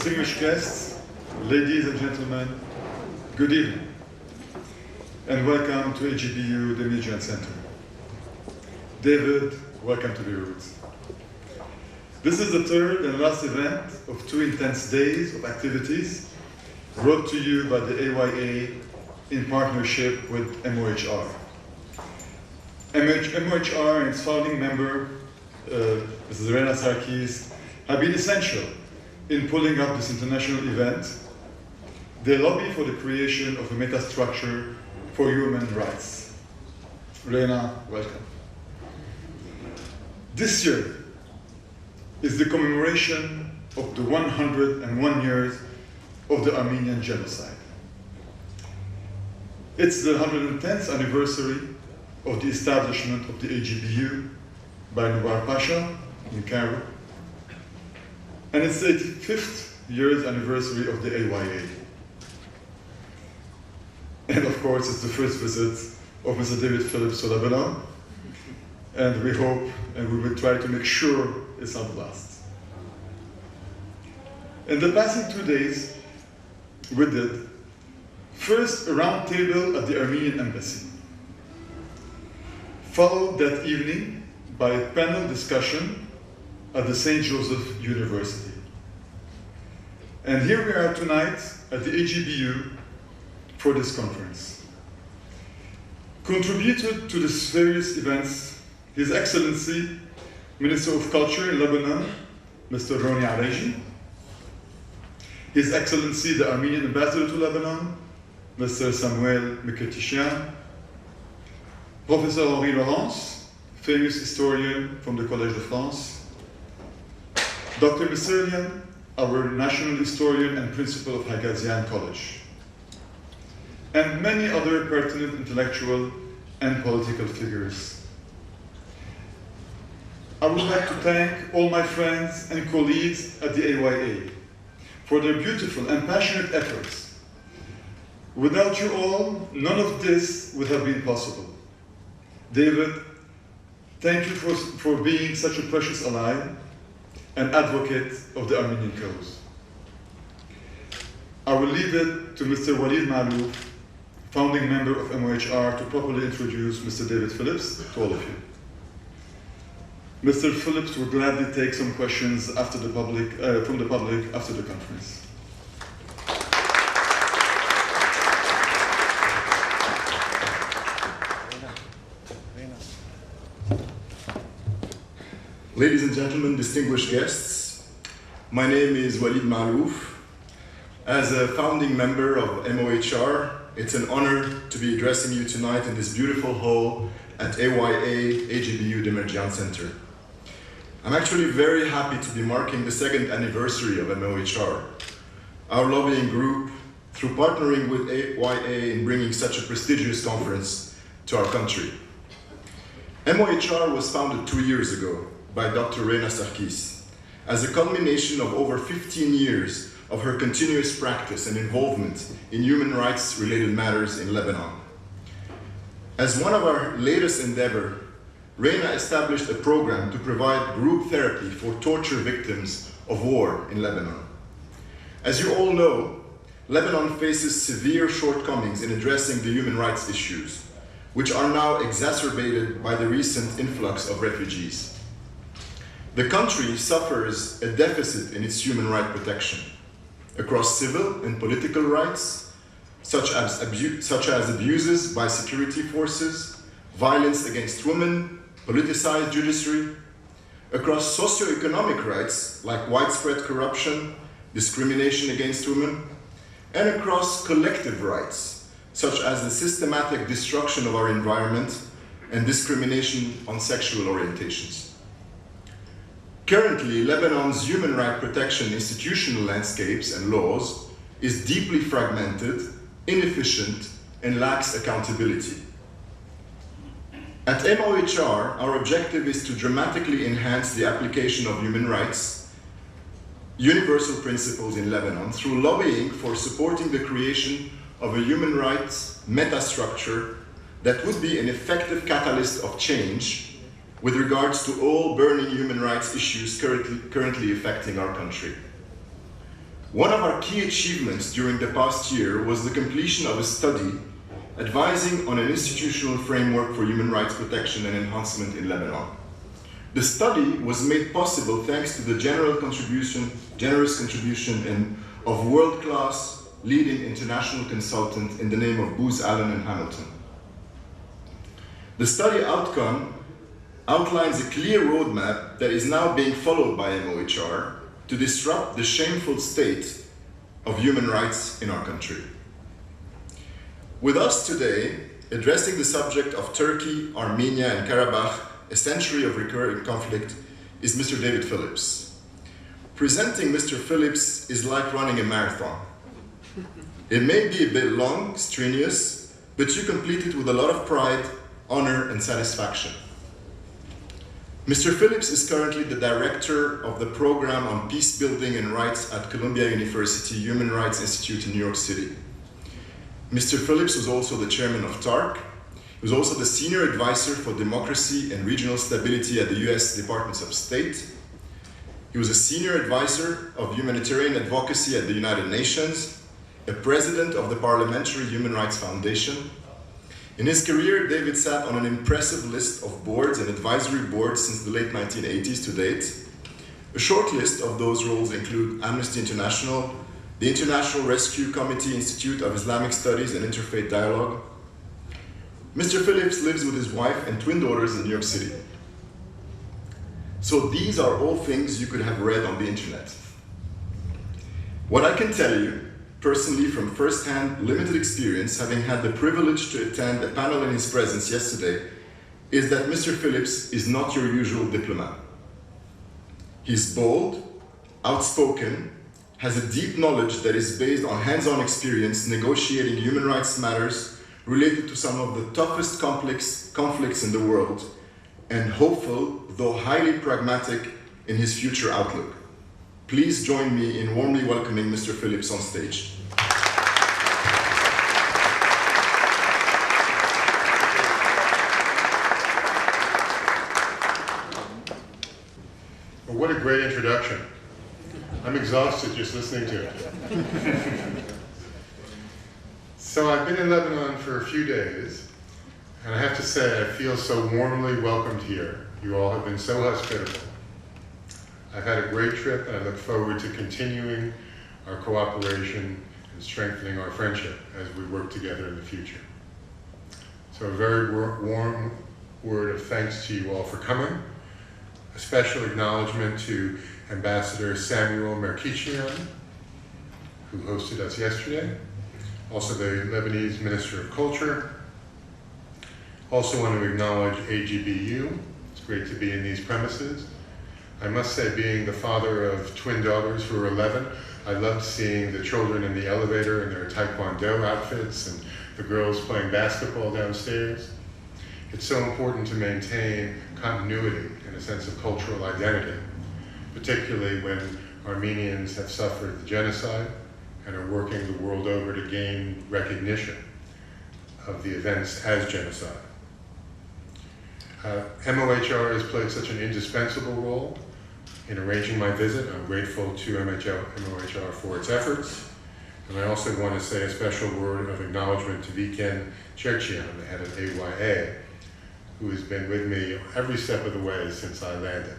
distinguished guests, ladies and gentlemen, good evening, and welcome to AGBU, the Media Center. David, welcome to Beirut. This is the third and last event of 2 intense days of activities brought to you by the AYA in partnership with MoHR. MoHR and its founding member, Mrs. Rena Sarkis, have been essential in pulling up this international event. They lobby for the creation of a metastructure for human rights. Rena, welcome. This year is the commemoration of the 101 years of the Armenian Genocide. It's the 110th anniversary of the establishment of the AGBU by Nubar Pasha in Cairo, and it's the 85th year's anniversary of the AYA. And of course, it's the first visit of Mr. David Phillips to Lebanon, and we hope and we will try to make sure it's not the last. In the past 2 days, we did first a round table at the Armenian embassy, followed that evening by a panel discussion at the St. Joseph University. And here we are tonight at the AGBU for this conference. Contributed to these various events, His Excellency, Minister of Culture in Lebanon, Mr. Roni Areji, His Excellency, the Armenian Ambassador to Lebanon, Mr. Samuel Miketishian, Professor Henri Laurence, famous historian from the Collège de France, Dr. Misserian, our national historian and principal of Hagazian College, and many other pertinent intellectual and political figures. I would like to thank all my friends and colleagues at the AYA for their beautiful and passionate efforts. Without you all, none of this would have been possible. David, thank you for being such a precious ally and advocate of the Armenian cause. I will leave it to Mr. Wamila Roof, founding member of MoHR, to properly introduce Mr. David Phillips to all of you. Mr. Phillips will gladly take some questions after the public, from the public after the conference. Ladies and gentlemen, distinguished guests, my name is Wamila Roof. As a founding member of MoHR, it's an honor to be addressing you tonight in this beautiful hall at AYA AGBU Demirjian Center. I'm actually very happy to be marking the 2nd anniversary of MoHR, our lobbying group, through partnering with AYA in bringing such a prestigious conference to our country. MoHR was founded 2 years ago by Dr. Rena Sarkis as a culmination of over 15 years of her continuous practice and involvement in human rights related matters in Lebanon. As one of our latest endeavors, Rena established a program to provide group therapy for torture victims of war in Lebanon. As you all know, Lebanon faces severe shortcomings in addressing the human rights issues, which are now exacerbated by the recent influx of refugees. The country suffers a deficit in its human rights protection across civil and political rights, such as abuses by security forces, violence against women, politicized judiciary, across socioeconomic rights like widespread corruption, discrimination against women, and across collective rights, such as the systematic destruction of our environment and discrimination on sexual orientations. Currently, Lebanon's human rights protection institutional landscapes and laws is deeply fragmented, inefficient, and lacks accountability. At MoHR, our objective is to dramatically enhance the application of human rights, universal principles in Lebanon through lobbying for supporting the creation of a human rights metastructure that would be an effective catalyst of change with regards to all burning human rights issues currently affecting our country. One of our key achievements during the past year was the completion of a study advising on an institutional framework for human rights protection and enhancement in Lebanon. The study was made possible thanks to the generous contribution of world-class leading international consultant in the name of Booz Allen and Hamilton. The study outcome outlines a clear roadmap that is now being followed by MoHR to disrupt the shameful state of human rights in our country. With us today, addressing the subject of Turkey, Armenia, and Karabakh, a century of recurring conflict, is Mr. David Phillips. Presenting Mr. Phillips is like running a marathon. It may be a bit long, strenuous, but you complete it with a lot of pride, honor, and satisfaction. Mr. Phillips is currently the director of the program on Peacebuilding and Rights at Columbia University Human Rights Institute in New York City. Mr. Phillips was also the chairman of TARC. He was also the senior advisor for democracy and regional stability at the US Department of State. He was a senior advisor of humanitarian advocacy at the United Nations, a president of the Parliamentary Human Rights Foundation. In his career, David sat on an impressive list of boards and advisory boards since the late 1980s to date. A short list of those roles include Amnesty International, the International Rescue Committee Institute of Islamic Studies and Interfaith Dialogue. Mr. Phillips lives with his wife and twin daughters in New York City. So these are all things you could have read on the internet. What I can tell you, personally from first-hand limited experience, having had the privilege to attend a panel in his presence yesterday, is that Mr. Phillips is not your usual diplomat. He's bold, outspoken, has a deep knowledge that is based on hands-on experience negotiating human rights matters related to some of the toughest conflicts in the world, and hopeful, though highly pragmatic, in his future outlook. Please join me in warmly welcoming Mr. Phillips on stage. Well, what a great introduction. I'm exhausted just listening to it. So I've been in Lebanon for a few days, and I have to say I feel so warmly welcomed here. You all have been so hospitable. I've had a great trip, and I look forward to continuing our cooperation and strengthening our friendship as we work together in the future. So a very warm word of thanks to you all for coming. A special acknowledgement to Ambassador Samuel Merkichian, who hosted us yesterday. Also the Lebanese Minister of Culture. Also want to acknowledge AGBU. It's great to be in these premises. I must say, being the father of twin daughters who are 11, I loved seeing the children in the elevator in their Taekwondo outfits and the girls playing basketball downstairs. It's so important to maintain continuity and a sense of cultural identity, particularly when Armenians have suffered the genocide and are working the world over to gain recognition of the events as genocide. MoHR has played such an indispensable role in arranging my visit. I'm grateful to MoHR for its efforts. And I also want to say a special word of acknowledgement to Viken Cherchian, the head of AYA, who has been with me every step of the way since I landed.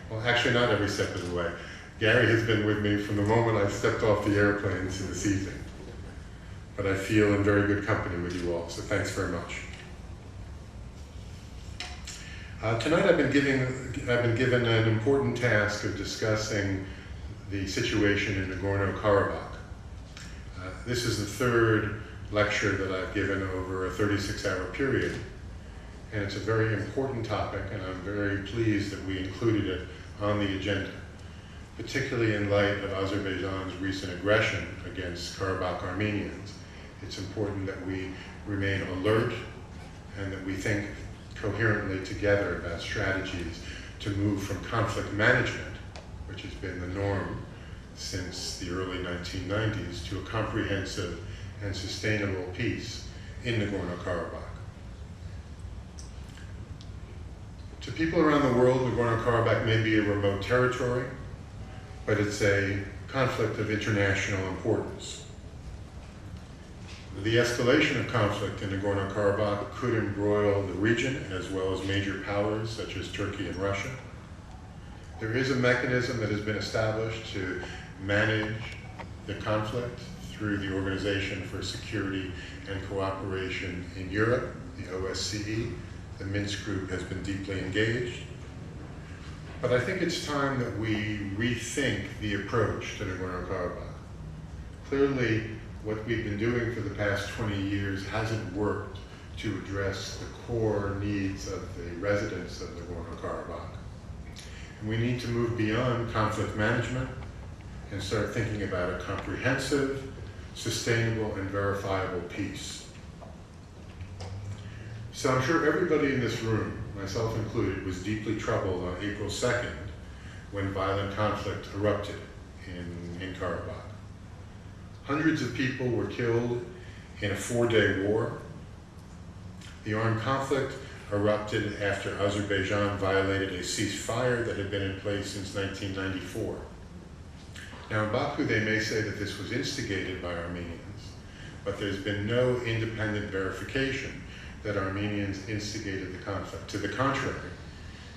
Well, actually not every step of the way. Gary has been with me from the moment I stepped off the airplane to this evening. But I feel in very good company with you all, so thanks very much. Tonight I've been given an important task of discussing the situation in Nagorno-Karabakh. This is the third lecture that I've given over a 36-hour period, and it's a very important topic, and I'm very pleased that we included it on the agenda, particularly in light of Azerbaijan's recent aggression against Karabakh Armenians. It's important that we remain alert and that we think coherently together about strategies to move from conflict management, which has been the norm since the early 1990s, to a comprehensive and sustainable peace in Nagorno-Karabakh. To people around the world, Nagorno-Karabakh may be a remote territory, but it's a conflict of international importance. The escalation of conflict in Nagorno-Karabakh could embroil the region as well as major powers such as Turkey and Russia. There is a mechanism that has been established to manage the conflict through the Organization for Security and Cooperation in Europe, the OSCE. The Minsk Group has been deeply engaged. But I think it's time that we rethink the approach to Nagorno-Karabakh. Clearly, what we've been doing for the past 20 years hasn't worked to address the core needs of the residents of Nagorno-Karabakh. And we need to move beyond conflict management and start thinking about a comprehensive, sustainable, and verifiable peace. So I'm sure everybody in this room, myself included, was deeply troubled on April 2nd when violent conflict erupted in Karabakh. Hundreds of people were killed in a 4-day war. The armed conflict erupted after Azerbaijan violated a ceasefire that had been in place since 1994. Now in Baku they may say that this was instigated by Armenians, but there's been no independent verification that Armenians instigated the conflict. To the contrary,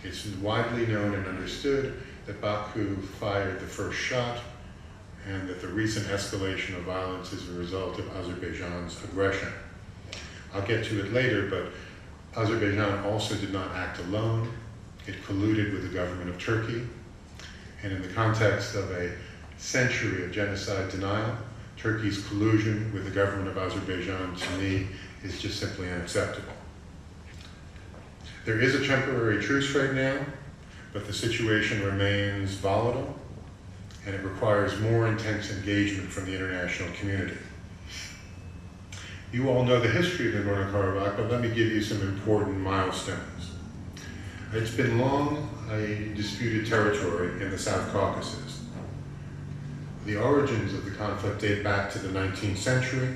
it's widely known and understood that Baku fired the first shot and that the recent escalation of violence is a result of Azerbaijan's aggression. I'll get to it later, but Azerbaijan also did not act alone. It colluded with the government of Turkey. And in the context of a century of genocide denial, Turkey's collusion with the government of Azerbaijan, to me, is just simply unacceptable. There is a temporary truce right now, but the situation remains volatile, and it requires more intense engagement from the international community. You all know the history of Nagorno-Karabakh, but let me give you some important milestones. It's been long a disputed territory in the South Caucasus. The origins of the conflict date back to the 19th century,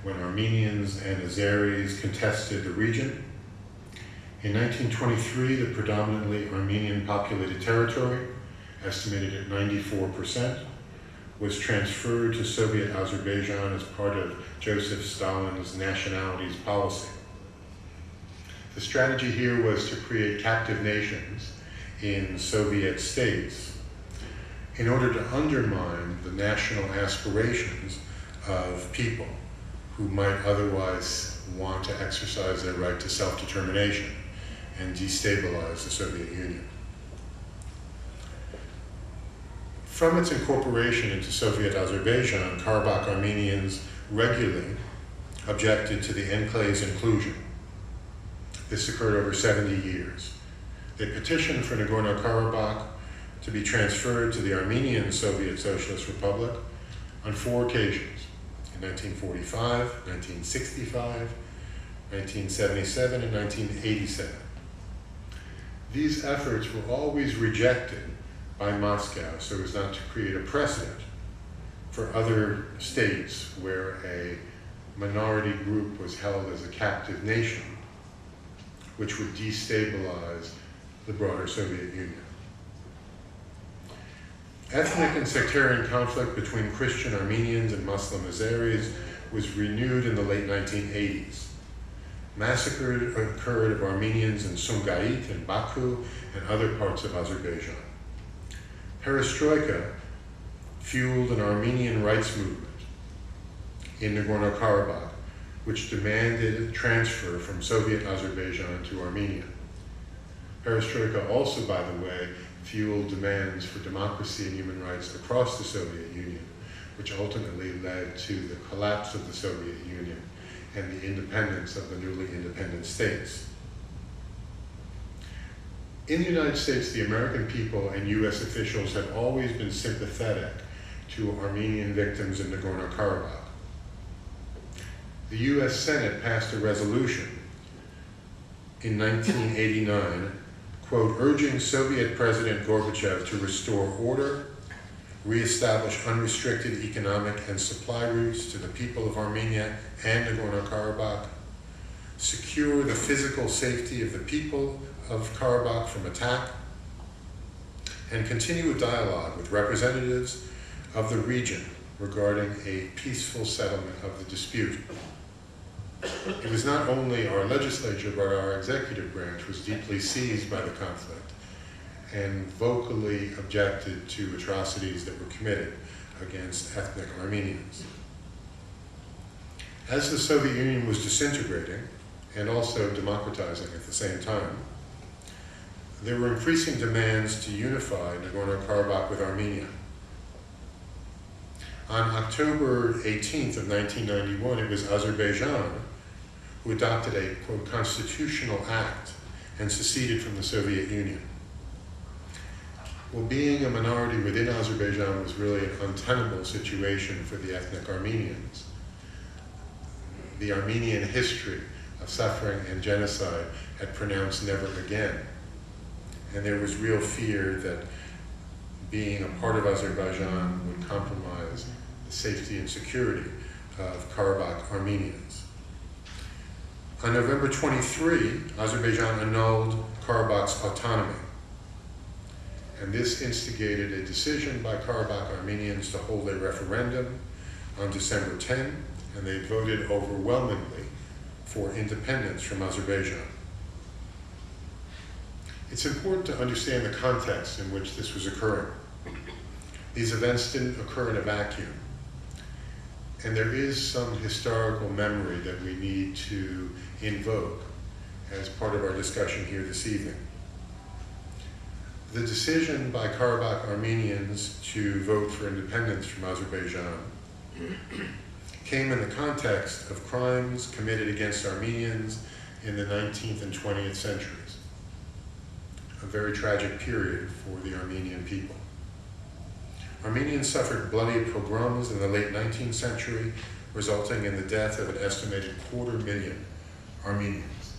when Armenians and Azeris contested the region. In 1923, the predominantly Armenian populated territory, estimated at 94%, was transferred to Soviet Azerbaijan as part of Joseph Stalin's nationalities policy. The strategy here was to create captive nations in Soviet states in order to undermine the national aspirations of people who might otherwise want to exercise their right to self-determination and destabilize the Soviet Union. From its incorporation into Soviet Azerbaijan, Karabakh Armenians regularly objected to the enclave's inclusion. This occurred over 70 years. They petitioned for Nagorno-Karabakh to be transferred to the Armenian Soviet Socialist Republic on 4 occasions, in 1945, 1965, 1977, and 1987. These efforts were always rejected by Moscow so as not to create a precedent for other states where a minority group was held as a captive nation, which would destabilize the broader Soviet Union. Ethnic and sectarian conflict between Christian Armenians and Muslim Azeris was renewed in the late 1980s. Massacres occurred of Armenians in Sumgait and Baku and other parts of Azerbaijan. Perestroika fueled an Armenian rights movement in Nagorno-Karabakh, which demanded transfer from Soviet Azerbaijan to Armenia. Perestroika also, by the way, fueled demands for democracy and human rights across the Soviet Union, which ultimately led to the collapse of the Soviet Union and the independence of the newly independent states. In the United States, the American people and US officials have always been sympathetic to Armenian victims in Nagorno-Karabakh. The US Senate passed a resolution in 1989, quote, urging Soviet President Gorbachev to restore order, reestablish unrestricted economic and supply routes to the people of Armenia and Nagorno-Karabakh, secure the physical safety of the people of Karabakh from attack, and continue a dialogue with representatives of the region regarding a peaceful settlement of the dispute. It was not only our legislature, but our executive branch was deeply seized by the conflict and vocally objected to atrocities that were committed against ethnic Armenians. As the Soviet Union was disintegrating and also democratizing at the same time, there were increasing demands to unify Nagorno-Karabakh with Armenia. On October 18th of 1991, it was Azerbaijan who adopted a, quote, constitutional act and seceded from the Soviet Union. Well, being a minority within Azerbaijan was really an untenable situation for the ethnic Armenians. The Armenian history of suffering and genocide had pronounced never again. And there was real fear that being a part of Azerbaijan would compromise the safety and security of Karabakh Armenians. On November 23, Azerbaijan annulled Karabakh's autonomy. And this instigated a decision by Karabakh Armenians to hold a referendum on December 10, and they voted overwhelmingly for independence from Azerbaijan. It's important to understand the context in which this was occurring. These events didn't occur in a vacuum. And there is some historical memory that we need to invoke as part of our discussion here this evening. The decision by Karabakh Armenians to vote for independence from Azerbaijan came in the context of crimes committed against Armenians in the 19th and 20th centuries, a very tragic period for the Armenian people. Armenians suffered bloody pogroms in the late 19th century, resulting in the death of an estimated 250,000 Armenians.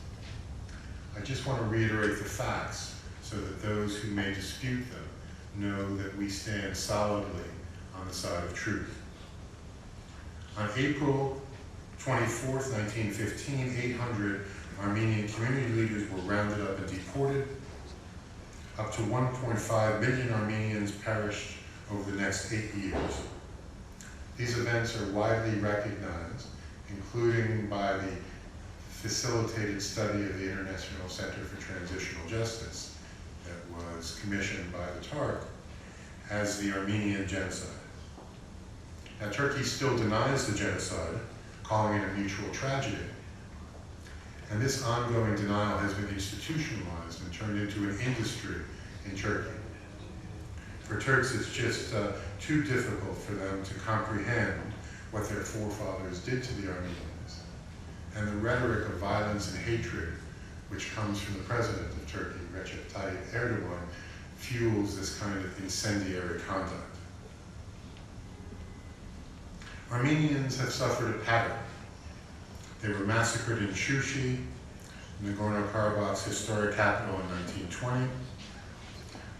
I just want to reiterate the facts so that those who may dispute them know that we stand solidly on the side of truth. On April 24, 1915, 800 Armenian community leaders were rounded up and deported. Up to 1.5 million Armenians perished over the next 8 years. These events are widely recognized, including by the facilitated study of the International Center for Transitional Justice that was commissioned by the TARC as the Armenian Genocide. Now, Turkey still denies the genocide, calling it a mutual tragedy. And this ongoing denial has been institutionalized and turned into an industry in Turkey. For Turks, it's just too difficult for them to comprehend what their forefathers did to the Armenians. And the rhetoric of violence and hatred, which comes from the president of Turkey, Recep Tayyip Erdogan, fuels this kind of incendiary conduct. Armenians have suffered a pattern. They were massacred in Shushi, Nagorno-Karabakh's historic capital, in 1920.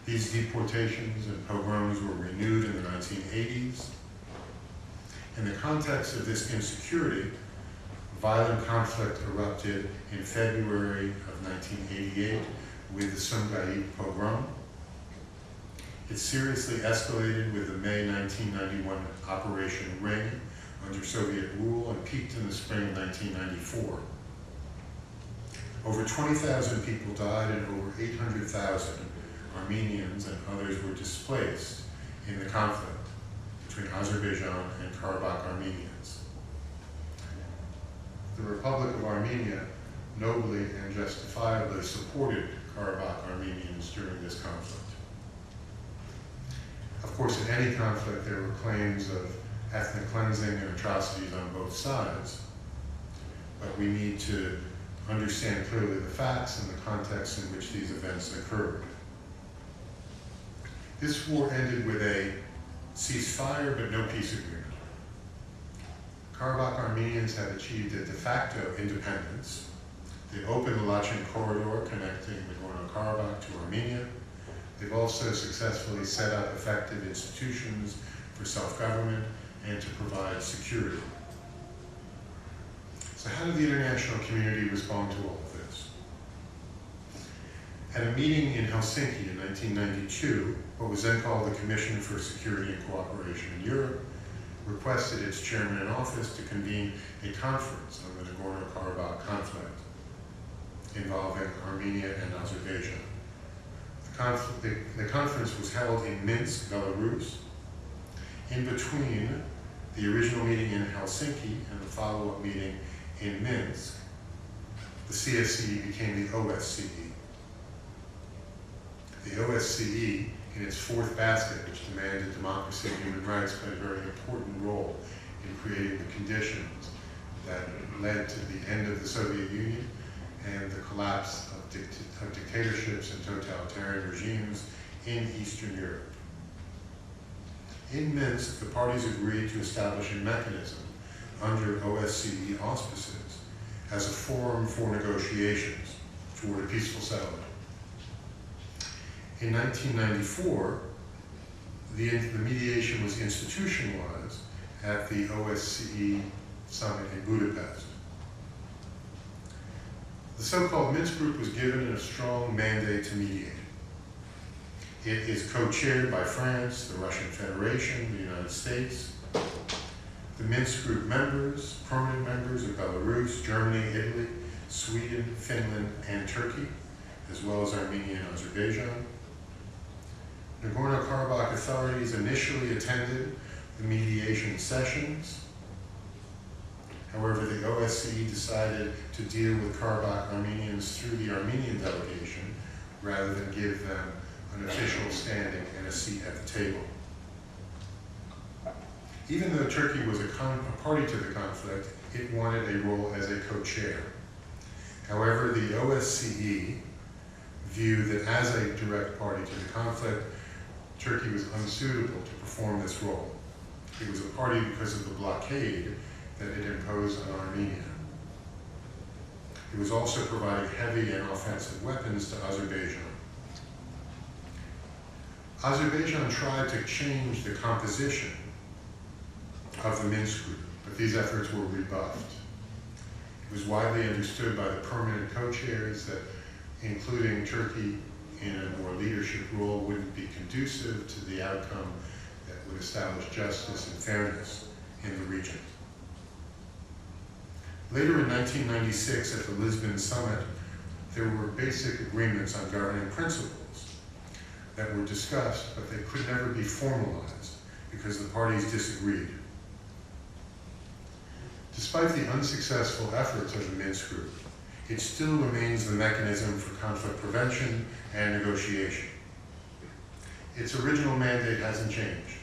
These deportations and pogroms were renewed in the 1980s. In the context of this insecurity, violent conflict erupted in February of 1988 with the Sumgait pogrom. It seriously escalated with the May 1991 Operation Ring under Soviet rule and peaked in the spring of 1994. Over 20,000 people died and over 800,000 Armenians and others were displaced in the conflict between Azerbaijan and Karabakh Armenians. The Republic of Armenia nobly and justifiably supported Karabakh Armenians during this conflict. Of course, in any conflict, there were claims of ethnic cleansing and atrocities on both sides, but we need to understand clearly the facts and the context in which these events occurred. This war ended with a ceasefire but no peace agreement. Karabakh Armenians have achieved a de facto independence. They opened the Lachin corridor connecting Nagorno-Karabakh to Armenia. They've also successfully set up effective institutions for self-government and to provide security. So how did the international community respond to all of this? At a meeting in Helsinki in 1992, what was then called the Commission for Security and Cooperation in Europe requested its chairman in office to convene a conference on the Nagorno-Karabakh conflict involving Armenia and Azerbaijan. The conference was held in Minsk, Belarus. In between the original meeting in Helsinki and the follow-up meeting in Minsk, the CSCE became the OSCE. The OSCE, in its fourth basket, which demanded democracy and human rights, played a very important role in creating the conditions that led to the end of the Soviet Union and the collapse of dictatorships and totalitarian regimes in Eastern Europe. In Minsk, the parties agreed to establish a mechanism under OSCE auspices as a forum for negotiations toward a peaceful settlement. In 1994, the mediation was institutionalized at the OSCE summit in Budapest. The so-called Minsk Group was given a strong mandate to mediate. It is co-chaired by France, the Russian Federation, the United States. The Minsk Group members, permanent members of Belarus, Germany, Italy, Sweden, Finland, and Turkey, as well as Armenia and Azerbaijan. Nagorno-Karabakh authorities initially attended the mediation sessions. However, the OSCE decided to deal with Karabakh Armenians through the Armenian delegation rather than give them an official standing and a seat at the table. Even though Turkey was a party to the conflict, it wanted a role as a co-chair. However, the OSCE viewed that as a direct party to the conflict, Turkey was unsuitable to perform this role. It was a party because of the blockade that it imposed on Armenia. It was also providing heavy and offensive weapons to Azerbaijan. Azerbaijan tried to change the composition of the Minsk Group, but these efforts were rebuffed. It was widely understood by the permanent co-chairs that including Turkey in a more leadership role wouldn't be conducive to the outcome that would establish justice and fairness in the region. Later in 1996 at the Lisbon summit, there were basic agreements on governing principles that were discussed, but they could never be formalized because the parties disagreed. Despite the unsuccessful efforts of the Minsk Group, it still remains the mechanism for conflict prevention and negotiation. Its original mandate hasn't changed.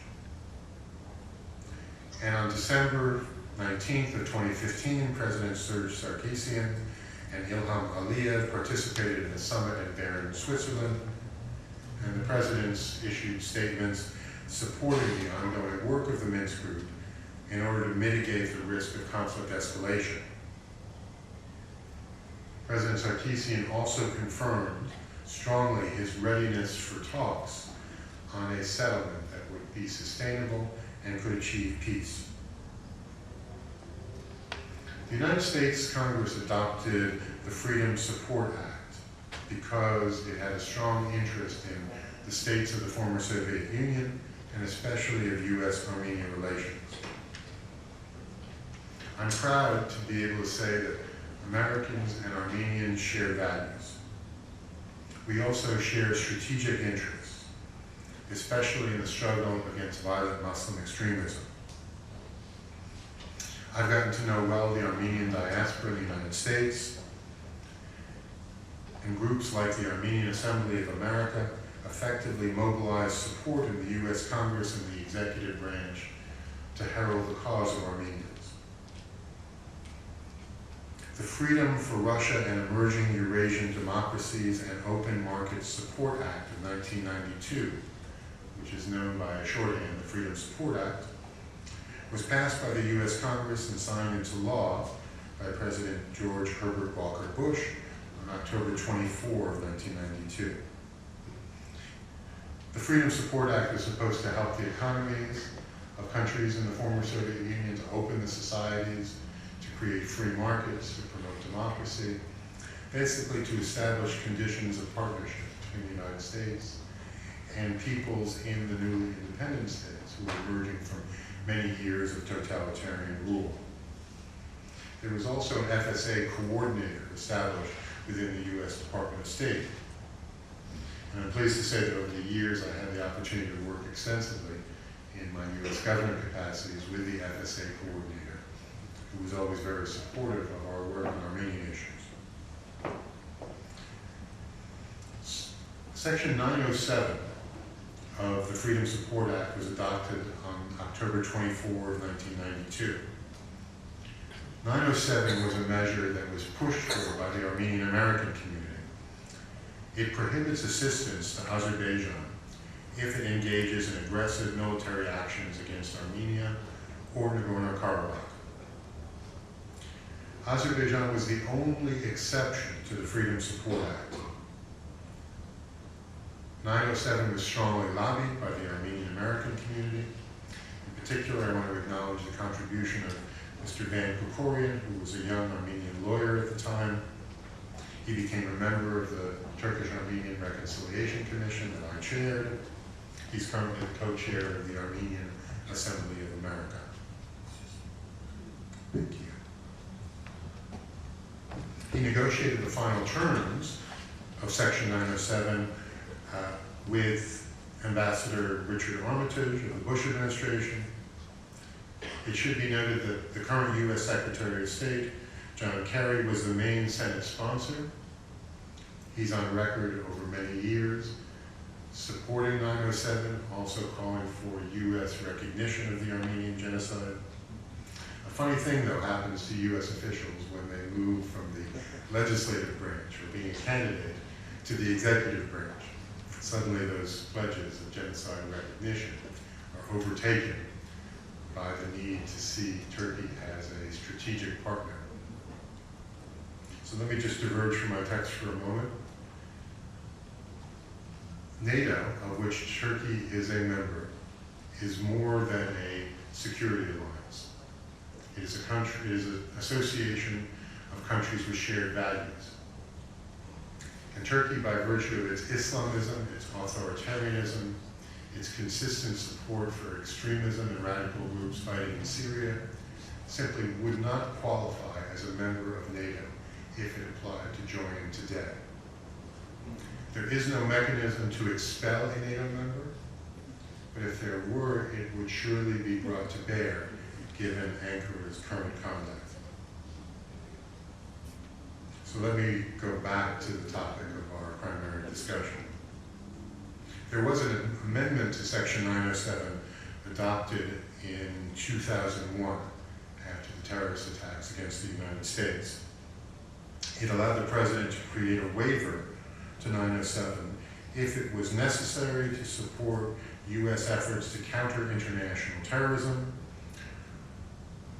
And on December 19th of 2015, President Serge Sarkisian and Ilham Aliyev participated in a summit at Bern, Switzerland, and the presidents issued statements supporting the ongoing work of the Minsk Group in order to mitigate the risk of conflict escalation. President Sarkisian also confirmed strongly his readiness for talks on a settlement that would be sustainable and could achieve peace. The United States Congress adopted the Freedom Support Act because it had a strong interest in the states of the former Soviet Union and especially of U.S.-Armenia relations. I'm proud to be able to say that Americans and Armenians share values. We also share strategic interests, especially in the struggle against violent Muslim extremism. I've gotten to know well the Armenian diaspora in the United States, and groups like the Armenian Assembly of America effectively mobilize support in the U.S. Congress and the executive branch to herald the cause of Armenians. The Freedom for Russia and Emerging Eurasian Democracies and Open Markets Support Act of 1992, which is known by a shorthand, the Freedom Support Act, was passed by the U.S. Congress and signed into law by President George Herbert Walker Bush on October 24 of 1992. The Freedom Support Act is supposed to help the economies of countries in the former Soviet Union to open the societies, to create free markets, to promote democracy, basically to establish conditions of partnership between the United States and peoples in the newly independent states who were emerging from many years of totalitarian rule. There was also an FSA coordinator established within the U.S. Department of State. And I'm pleased to say that over the years I had the opportunity to work extensively in my U.S. government capacities with the FSA coordinator, who was always very supportive of our work on Armenian issues. Section 907 of the Freedom Support Act was adopted on October 24 of 1992. 907 was a measure that was pushed for by the Armenian American community. It prohibits assistance to Azerbaijan if it engages in aggressive military actions against Armenia or Nagorno-Karabakh. Azerbaijan was the only exception to the Freedom Support Act. 907 was strongly lobbied by the Armenian American community. In particular, I want to acknowledge the contribution of Mr. Van Kukorian, who was a young Armenian lawyer at the time. He became a member of the Turkish-Armenian Reconciliation Commission that I chaired. He's currently the co-chair of the Armenian Assembly of America. Thank you. He negotiated the final terms of Section 907 with Ambassador Richard Armitage of the Bush administration. It should be noted that the current U.S. Secretary of State, John Kerry, was the main Senate sponsor. He's on record over many years supporting 907, also calling for U.S. recognition of the Armenian Genocide. A funny thing, though, happens to U.S. officials when they move from the legislative branch or being a candidate to the executive branch. Suddenly those pledges of genocide recognition are overtaken by the need to see Turkey as a strategic partner. So let me just diverge from my text for a moment. NATO, of which Turkey is a member, is more than a security alliance. It is an association of countries with shared values. And Turkey, by virtue of its Islamism, its authoritarianism, its consistent support for extremism and radical groups fighting in Syria, simply would not qualify as a member of NATO if it applied to join today. There is no mechanism to expel a NATO member, but if there were, it would surely be brought to bear given Ankara's current conduct. So let me go back to the topic of our primary discussion. There was an amendment to Section 907 adopted in 2001 after the terrorist attacks against the United States. It allowed the President to create a waiver to 907 if it was necessary to support U.S. efforts to counter international terrorism,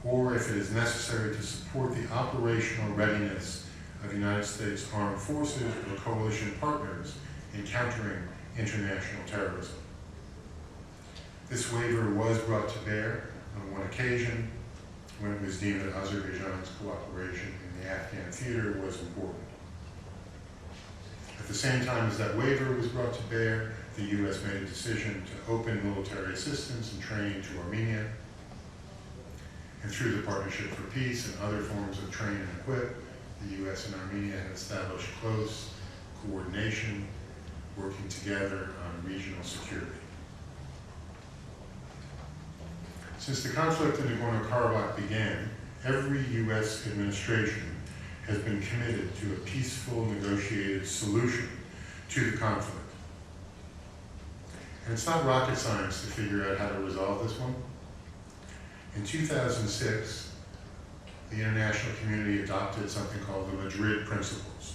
or if it is necessary to support the operational readiness of United States armed forces or coalition partners in countering international terrorism. This waiver was brought to bear on one occasion when it was deemed that Azerbaijan's cooperation in the Afghan theater was important. At the same time as that waiver was brought to bear, the U.S. made a decision to open military assistance and training to Armenia. And through the Partnership for Peace and other forms of train and equip, the U.S. and Armenia have established close coordination, working together on regional security. Since the conflict in Nagorno-Karabakh began, every U.S. administration has been committed to a peaceful, negotiated solution to the conflict. And it's not rocket science to figure out how to resolve this one. In 2006, the international community adopted something called the Madrid Principles,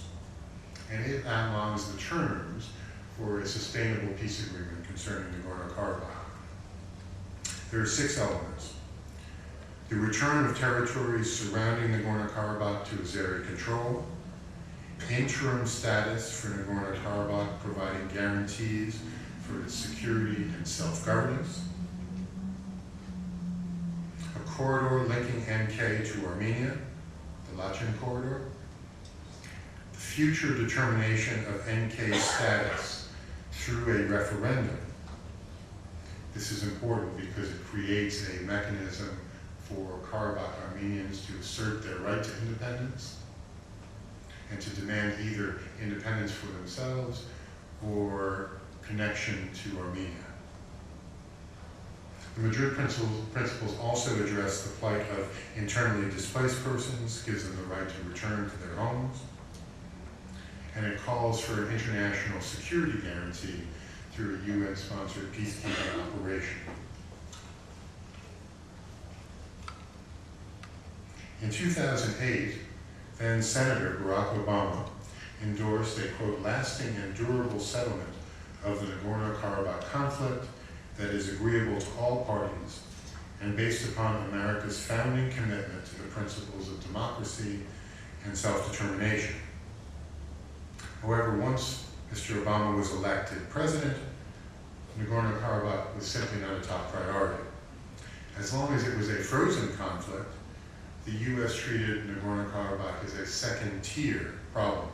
and it outlines the terms for a sustainable peace agreement concerning Nagorno-Karabakh. There are 6 elements. The return of territories surrounding Nagorno-Karabakh to Azeri control, interim status for Nagorno-Karabakh providing guarantees for its security and self-governance, a corridor linking NK to Armenia, the Lachen corridor, the future determination of NK status through a referendum. This is important because it creates a mechanism for Karabakh Armenians to assert their right to independence and to demand either independence for themselves or connection to Armenia. The Madrid Principles also address the plight of internally displaced persons, gives them the right to return to their homes, and it calls for an international security guarantee through a UN-sponsored peacekeeping operation. In 2008, then Senator Barack Obama endorsed a, quote, lasting and durable settlement of the Nagorno-Karabakh conflict that is agreeable to all parties and based upon America's founding commitment to the principles of democracy and self-determination. However, once Mr. Obama was elected president, Nagorno-Karabakh was simply not a top priority. As long as it was a frozen conflict, the US treated Nagorno-Karabakh as a second-tier problem.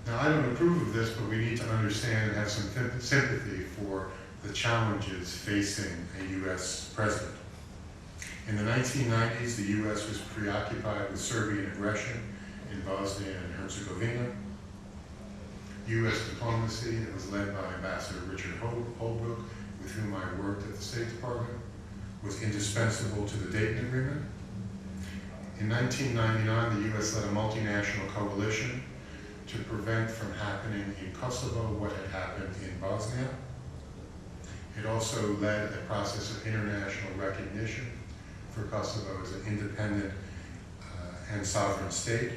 Now, I don't approve of this, but we need to understand and have some sympathy for the challenges facing a US president. In the 1990s, the US was preoccupied with Serbian aggression in Bosnia and Herzegovina. US diplomacy that was led by Ambassador Richard Holbrooke, with whom I worked at the State Department, was indispensable to the Dayton Agreement. In 1999, the US led a multinational coalition to prevent from happening in Kosovo what had happened in Bosnia. It also led a process of international recognition for Kosovo as an independent and sovereign state.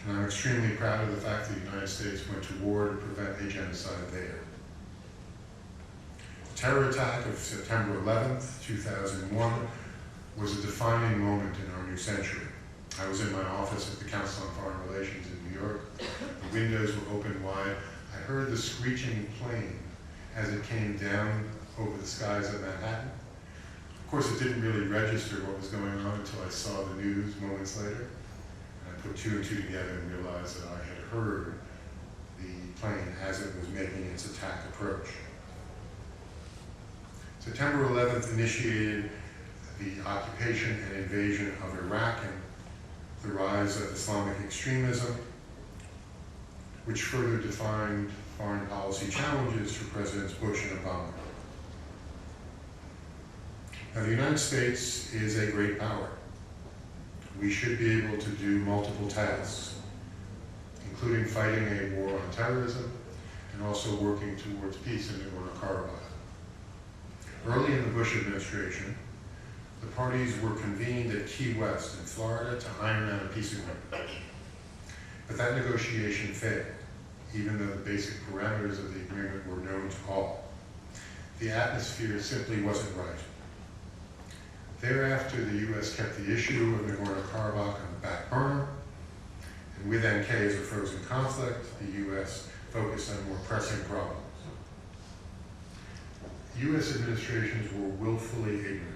And I'm extremely proud of the fact that the United States went to war to prevent a genocide there. The terror attack of September 11th, 2001 was a defining moment in our new century. I was in my office at the Council on Foreign Relations in New York. The windows were open wide. I heard the screeching plane as it came down over the skies of Manhattan. Of course, it didn't really register what was going on until I saw the news moments later. And I put two and two together and realized that I had heard the plane as it was making its attack approach. September 11th initiated the occupation and invasion of Iraq and the rise of Islamic extremism, which further defined foreign policy challenges for Presidents Bush and Obama. Now, the United States is a great power. We should be able to do multiple tasks, including fighting a war on terrorism and also working towards peace in Nagorno-Karabakh. Early in the Bush administration, the parties were convened at Key West in Florida to iron out a peace agreement. But that negotiation failed, even though the basic parameters of the agreement were known to all. The atmosphere simply wasn't right. Thereafter, the U.S. kept the issue of Nagorno-Karabakh on the back burner, and with NK as a frozen conflict, the U.S. focused on more pressing problems. U.S. administrations were willfully ignorant.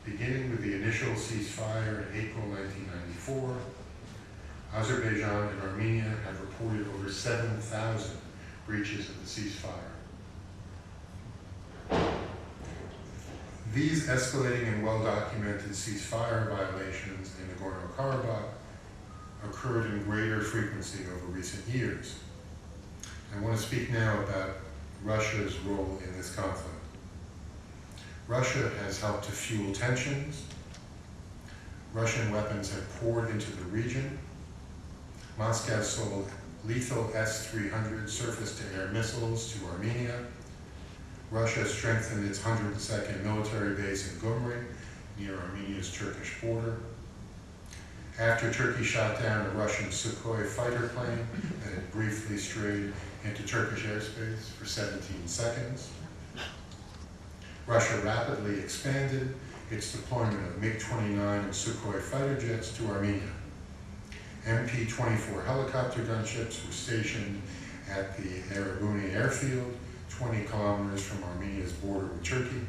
Beginning with the initial ceasefire in April 1994, Azerbaijan and Armenia have reported over 7,000 breaches of the ceasefire. These escalating and well-documented ceasefire violations in Nagorno-Karabakh occurred in greater frequency over recent years. I want to speak now about Russia's role in this conflict. Russia has helped to fuel tensions. Russian weapons have poured into the region. Moscow sold lethal S-300 surface-to-air missiles to Armenia. Russia strengthened its 102nd military base in Gumri, near Armenia's Turkish border. After Turkey shot down a Russian Sukhoi fighter plane that had briefly strayed into Turkish airspace for 17 seconds. Russia rapidly expanded its deployment of MiG-29 and Sukhoi fighter jets to Armenia. MP-24 helicopter gunships were stationed at the Erebuni airfield, 20 kilometers from Armenia's border with Turkey.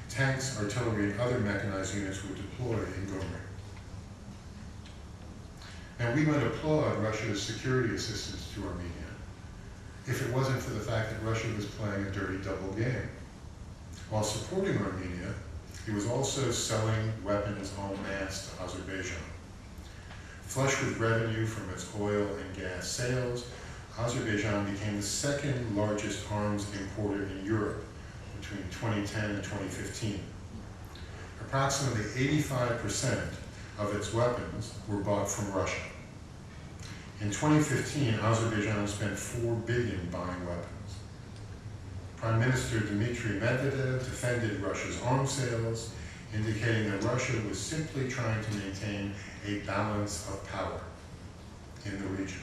Tanks, artillery, and other mechanized units were deployed in Gomri. Now, we might applaud Russia's security assistance to Armenia if it wasn't for the fact that Russia was playing a dirty double game. While supporting Armenia, it was also selling weapons en masse to Azerbaijan. Flush with revenue from its oil and gas sales, Azerbaijan became the second largest arms importer in Europe between 2010 and 2015. Approximately 85% of its weapons were bought from Russia. In 2015, Azerbaijan spent $4 billion buying weapons. Prime Minister Dmitry Medvedev defended Russia's arms sales, indicating that Russia was simply trying to maintain a balance of power in the region.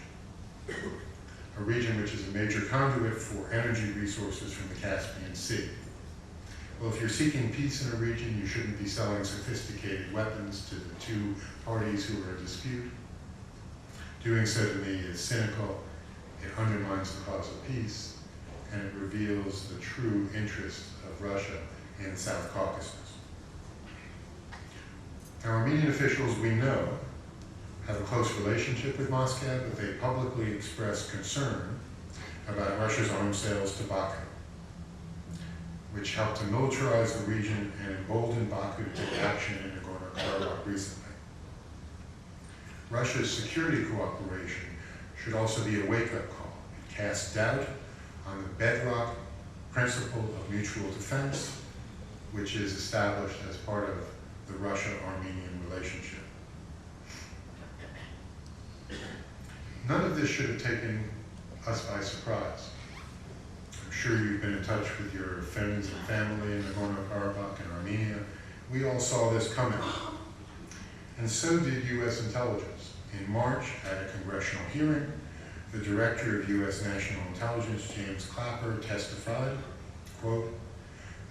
A region which is a major conduit for energy resources from the Caspian Sea. Well, if you're seeking peace in a region, you shouldn't be selling sophisticated weapons to the two parties who are at dispute. Doing so to me is cynical, it undermines the cause of peace, and it reveals the true interests of Russia in the South Caucasus. Now, Armenian officials we know have a close relationship with Moscow, but they publicly expressed concern about Russia's arms sales to Baku, which helped to militarize the region and embolden Baku to take action in Nagorno-Karabakh recently. Russia's security cooperation should also be a wake-up call. It casts doubt on the bedrock principle of mutual defense, which is established as part of the Russia-Armenian relationship. None of this should have taken us by surprise. I'm sure you've been in touch with your friends and family in Nagorno-Karabakh and Armenia. We all saw this coming. And so did U.S. intelligence. In March, at a congressional hearing, the Director of U.S. National Intelligence, James Clapper, testified, quote,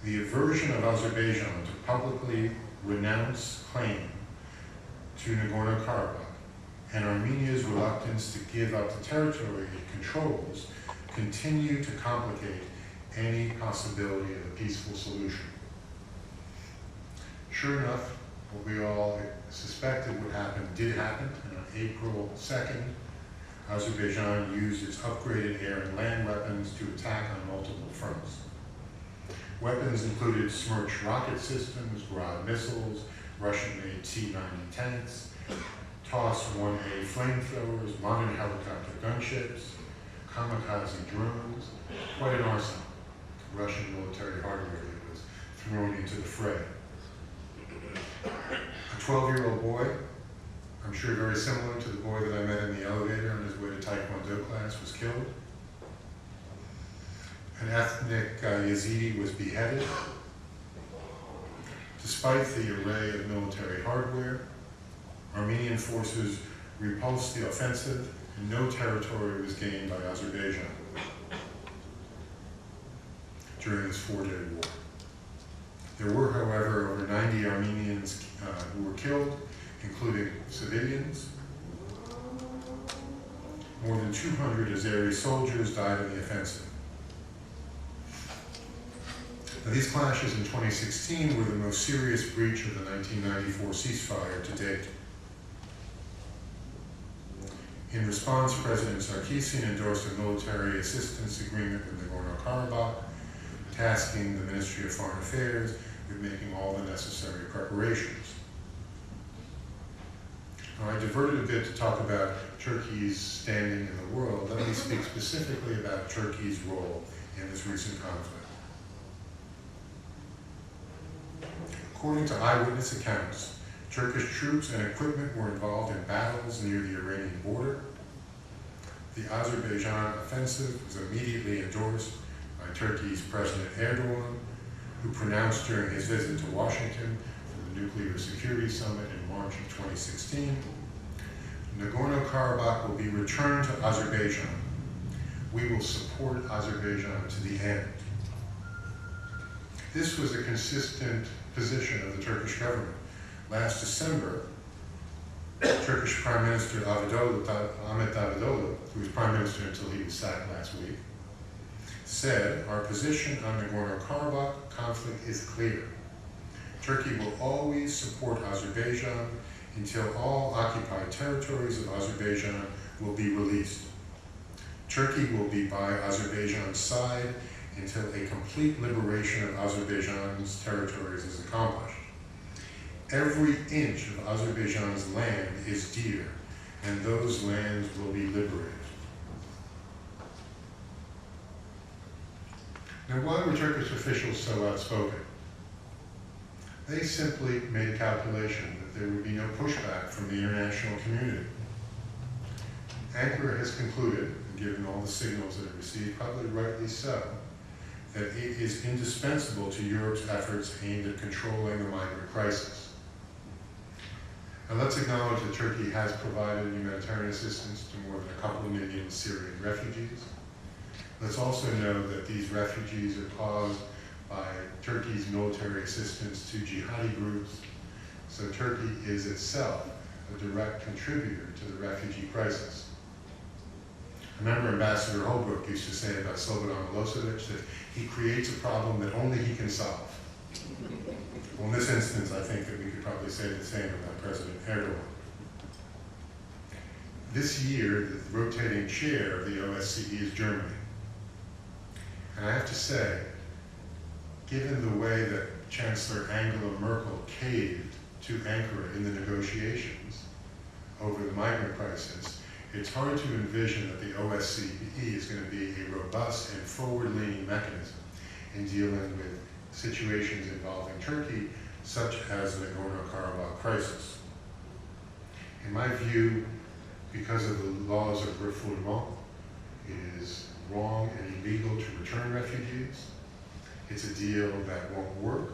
"The aversion of Azerbaijan to publicly renounce claim to Nagorno-Karabakh and Armenia's reluctance to give up the territory it controls continue to complicate any possibility of a peaceful solution." Sure enough, what we all suspected would happen did happen, and on April 2nd, Azerbaijan used its upgraded air and land weapons to attack on multiple fronts. Weapons included Smerch rocket systems, Grad missiles, Russian-made T-90 tanks, TOS-1A flamethrowers, modern helicopter gunships, kamikaze drones, quite an arsenal of Russian military hardware that was thrown into the fray. A 12-year-old boy, I'm sure very similar to the boy that I met in the elevator on his way to Taekwondo class, was killed. An ethnic Yazidi was beheaded. Despite the array of military hardware, Armenian forces repulsed the offensive, and no territory was gained by Azerbaijan during this 4-day war. There were, however, over 90 Armenians who were killed, including civilians. More than 200 Azeri soldiers died in the offensive. Now, these clashes in 2016 were the most serious breach of the 1994 ceasefire to date. In response, President Sarkisian endorsed a military assistance agreement with Nagorno-Karabakh, tasking the Ministry of Foreign Affairs with making all the necessary preparations. Now, I diverted a bit to talk about Turkey's standing in the world. Let me speak specifically about Turkey's role in this recent conflict. According to eyewitness accounts, Turkish troops and equipment were involved in battles near the Iranian border. The Azerbaijan offensive was immediately endorsed by Turkey's President Erdogan, who pronounced during his visit to Washington for the Nuclear Security Summit in March of 2016, Nagorno-Karabakh will be returned to Azerbaijan. We will support Azerbaijan to the end. This was a consistent position of the Turkish government. Last December, Turkish Prime Minister Ahmet Davutoğlu, who was Prime Minister until he was sacked last week, said, "Our position on the Nagorno-Karabakh conflict is clear. Turkey will always support Azerbaijan until all occupied territories of Azerbaijan will be released. Turkey will be by Azerbaijan's side until a complete liberation of Azerbaijan's territories is accomplished. Every inch of Azerbaijan's land is dear, and those lands will be liberated. Now, why were Turkish officials so outspoken? They simply made a calculation that there would be no pushback from the international community. Ankara has concluded, given all the signals that it received, probably rightly so, that it is indispensable to Europe's efforts aimed at controlling the migrant crisis. And let's acknowledge that Turkey has provided humanitarian assistance to more than a couple of million Syrian refugees. Let's also know that these refugees are caused by Turkey's military assistance to jihadi groups. So Turkey is itself a direct contributor to the refugee crisis. I remember Ambassador Holbrooke used to say about Slobodan Milosevic that he creates a problem that only he can solve. Well, in this instance, I think that we could probably say the same about President Erdogan. This year, the rotating chair of the OSCE is Germany. And I have to say, given the way that Chancellor Angela Merkel caved to Ankara in the negotiations over the migrant crisis, it's hard to envision that the OSCE is going to be a robust and forward-leaning mechanism in dealing with situations involving Turkey, such as the Nagorno-Karabakh crisis. In my view, because of the laws of refoulement, it is wrong and illegal to return refugees. It's a deal that won't work.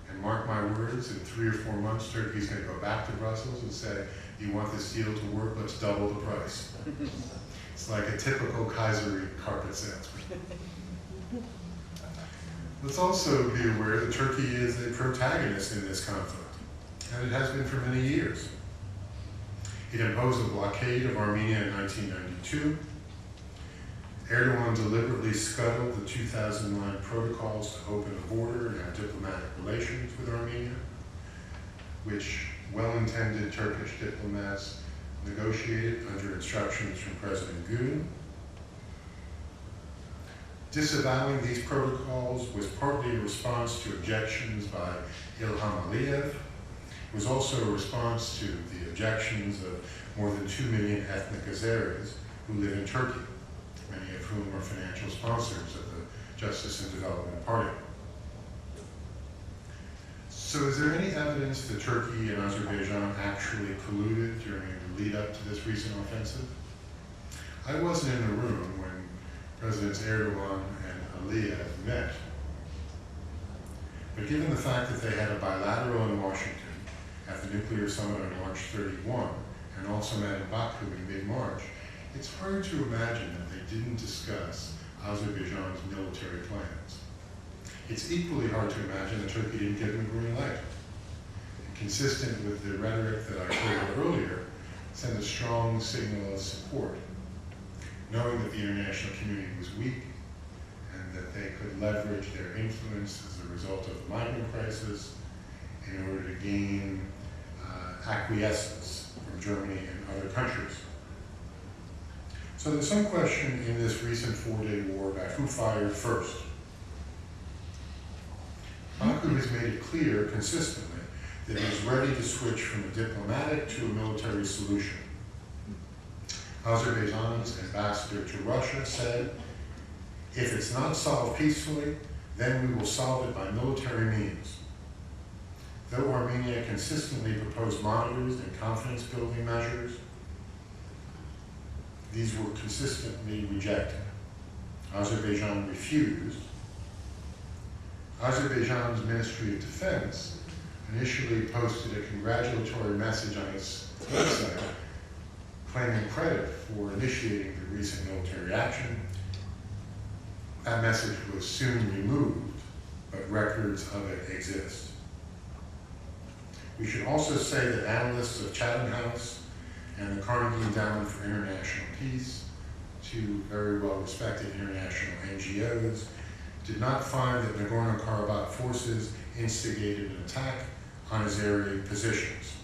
And mark my words, in 3 or 4 months, Turkey's going to go back to Brussels and say, you want this deal to work, let's double the price. It's like a typical Kayseri carpet salesman. Let's also be aware that Turkey is a protagonist in this conflict, and it has been for many years. It imposed a blockade of Armenia in 1992. Erdogan deliberately scuttled the 2009 protocols to open the border and have diplomatic relations with Armenia, which well-intended Turkish diplomats negotiated under instructions from President Gül. Disavowing these protocols was partly a response to objections by Ilham Aliyev. It was also a response to the objections of more than 2 million ethnic Azeris who live in Turkey, many of whom are financial sponsors of the Justice and Development Party. So is there any evidence that Turkey and Azerbaijan actually colluded during the lead up to this recent offensive? I wasn't in the room when Presidents Erdogan and Aliyev met. But given the fact that they had a bilateral in Washington at the nuclear summit on March 31 and also met in Baku in mid-March, it's hard to imagine that they didn't discuss Azerbaijan's military plans. It's equally hard to imagine that Turkey didn't give them a green light. And consistent with the rhetoric that I quoted earlier, send a strong signal of support, knowing that the international community was weak and that they could leverage their influence as a result of the migrant crisis in order to gain acquiescence from Germany and other countries. So there's some question in this recent 4-day war about who fired first. Baku has made it clear consistently that it is ready to switch from a diplomatic to a military solution. Azerbaijan's ambassador to Russia said, if it's not solved peacefully, then we will solve it by military means. Though Armenia consistently proposed monitors and confidence-building measures, these were consistently rejected. Azerbaijan refused. Azerbaijan's Ministry of Defense initially posted a congratulatory message on its website claiming credit for initiating the recent military action. That message was soon removed, but records of it exist. We should also say that analysts of Chatham House and the Carnegie Endowment for International Peace, two very well-respected international NGOs, did not find that Nagorno-Karabakh forces instigated an attack on Azeri positions.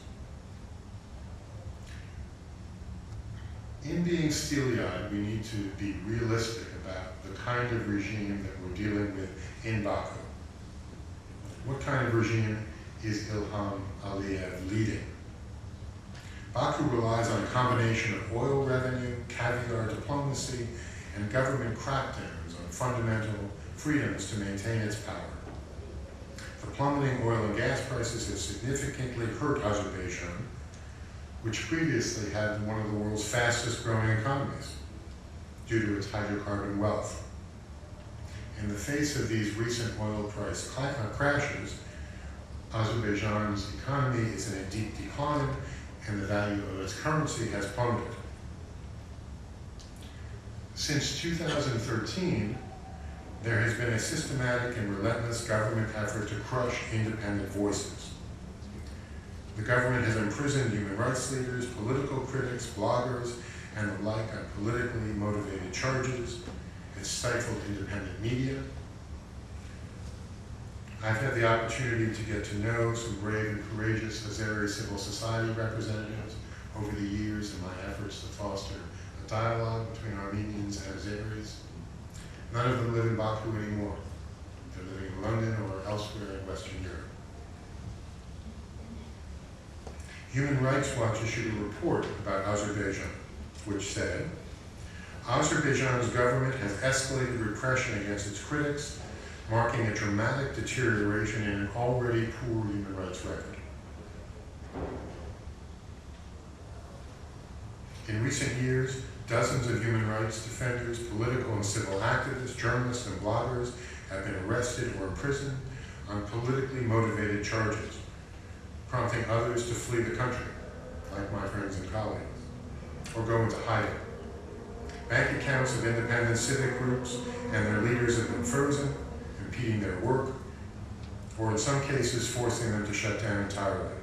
In being steely-eyed, we need to be realistic about the kind of regime that we're dealing with in Baku. What kind of regime is Ilham Aliyev leading? Baku relies on a combination of oil revenue, caviar diplomacy, and government crackdowns on fundamental freedoms to maintain its power. The plummeting oil and gas prices have significantly hurt Azerbaijan, which previously had one of the world's fastest growing economies due to its hydrocarbon wealth. In the face of these recent oil price crashes, Azerbaijan's economy is in a deep decline and the value of its currency has plummeted. Since 2013, there has been a systematic and relentless government effort to crush independent voices. The government has imprisoned human rights leaders, political critics, bloggers, and the like on politically motivated charges. It's stifled independent media. I've had the opportunity to get to know some brave and courageous Azeri civil society representatives over the years in my efforts to foster a dialogue between Armenians and Azeris. None of them live in Baku anymore. They're living in London or elsewhere in Western Europe. Human Rights Watch issued a report about Azerbaijan, which said, Azerbaijan's government has escalated repression against its critics, marking a dramatic deterioration in an already poor human rights record. In recent years, dozens of human rights defenders, political and civil activists, journalists, and bloggers have been arrested or imprisoned on politically motivated charges, prompting others to flee the country, like my friends and colleagues, or go into hiding. Bank accounts of independent civic groups and their leaders have been frozen, impeding their work, or in some cases forcing them to shut down entirely.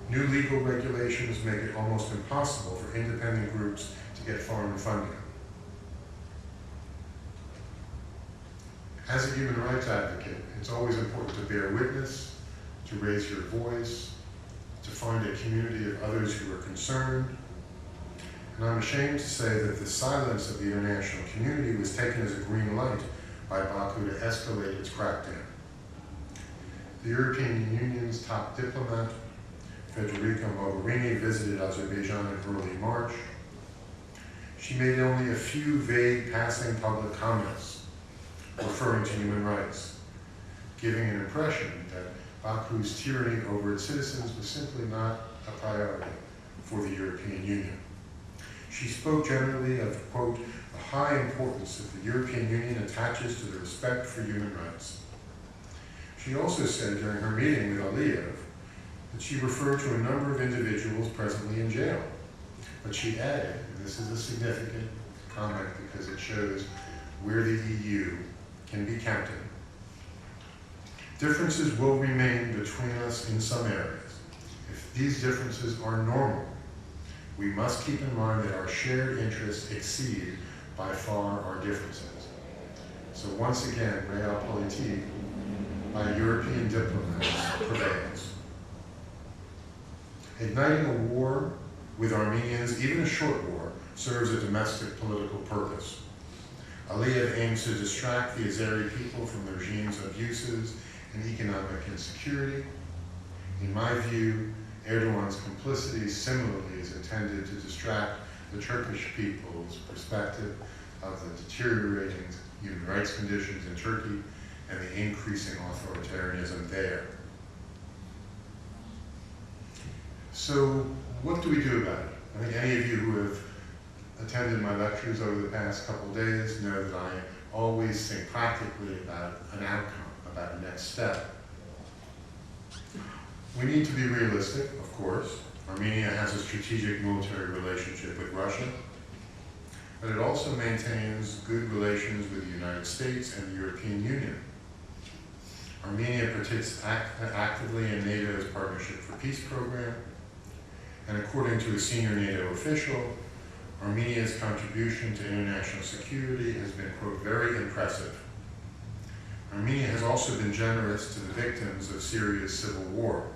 New legal regulations make it almost impossible for independent groups to get foreign funding. As a human rights advocate, it's always important to bear witness, to raise your voice, to find a community of others who are concerned. And I'm ashamed to say that the silence of the international community was taken as a green light by Baku to escalate its crackdown. The European Union's top diplomat, Federica Mogherini, visited Azerbaijan in early March. She made only a few vague passing public comments referring to human rights, giving an impression that Baku's tyranny over its citizens was simply not a priority for the European Union. She spoke generally of, quote, the high importance that the European Union attaches to the respect for human rights. She also said during her meeting with Aliyev that she referred to a number of individuals presently in jail. But she added, and this is a significant comment because it shows where the EU can be counted, differences will remain between us in some areas. If these differences are normal, we must keep in mind that our shared interests exceed by far our differences. So once again, realpolitik by European diplomats prevails. Igniting a war with Armenians, even a short war, serves a domestic political purpose. Aliyev aims to distract the Azeri people from the regime's abuses and economic insecurity. In my view, Erdogan's complicity similarly is intended to distract the Turkish people's perspective of the deteriorating human rights conditions in Turkey and the increasing authoritarianism there. So what do we do about it? I think any of you who have attended my lectures over the past couple of days know that I always think practically about an outcome, about a next step. We need to be realistic, of course. Armenia has a strategic military relationship with Russia, but it also maintains good relations with the United States and the European Union. Armenia participates actively in NATO's Partnership for Peace program, and according to a senior NATO official, Armenia's contribution to international security has been, quote, very impressive. Armenia has also been generous to the victims of Syria's civil war.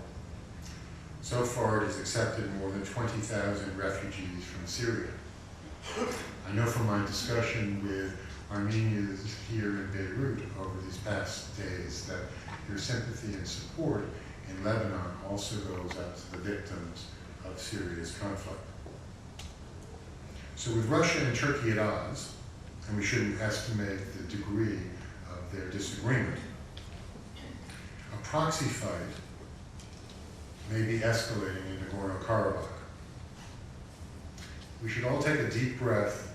So far, it has accepted more than 20,000 refugees from Syria. I know from my discussion with Armenians here in Beirut over these past days that your sympathy and support in Lebanon also goes out to the victims of Syria's conflict. So with Russia and Turkey at odds, and we shouldn't estimate the degree of their disagreement, a proxy fight may be escalating in Nagorno-Karabakh. We should all take a deep breath,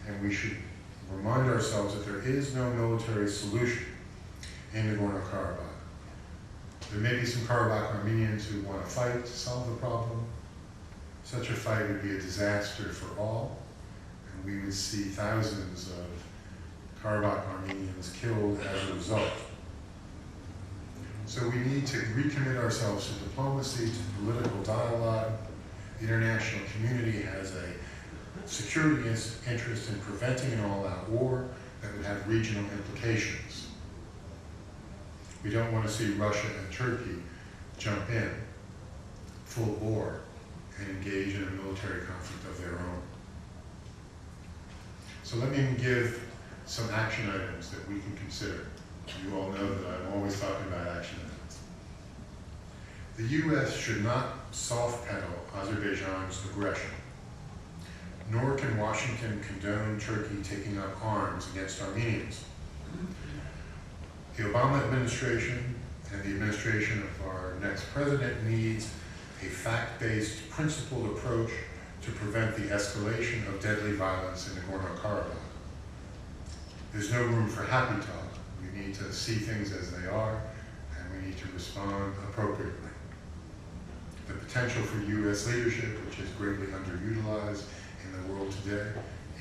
and we should remind ourselves that there is no military solution in Nagorno-Karabakh. There may be some Karabakh Armenians who want to fight to solve the problem. Such a fight would be a disaster for all, and we would see thousands of Karabakh Armenians killed as a result. So we need to recommit ourselves to diplomacy, to political dialogue. The international community has a security interest in preventing an all-out war that would have regional implications. We don't want to see Russia and Turkey jump in full bore and engage in a military conflict of their own. So let me give some action items that we can consider. You all know that I'm always talking about action items. The U.S. should not soft pedal Azerbaijan's aggression, nor can Washington condone Turkey taking up arms against Armenians. The Obama administration and the administration of our next president needs a fact-based, principled approach to prevent the escalation of deadly violence in Nagorno-Karabakh. There's no room for happy talk. We need to see things as they are, and we need to respond appropriately. The potential for U.S. leadership, which is greatly underutilized in the world today,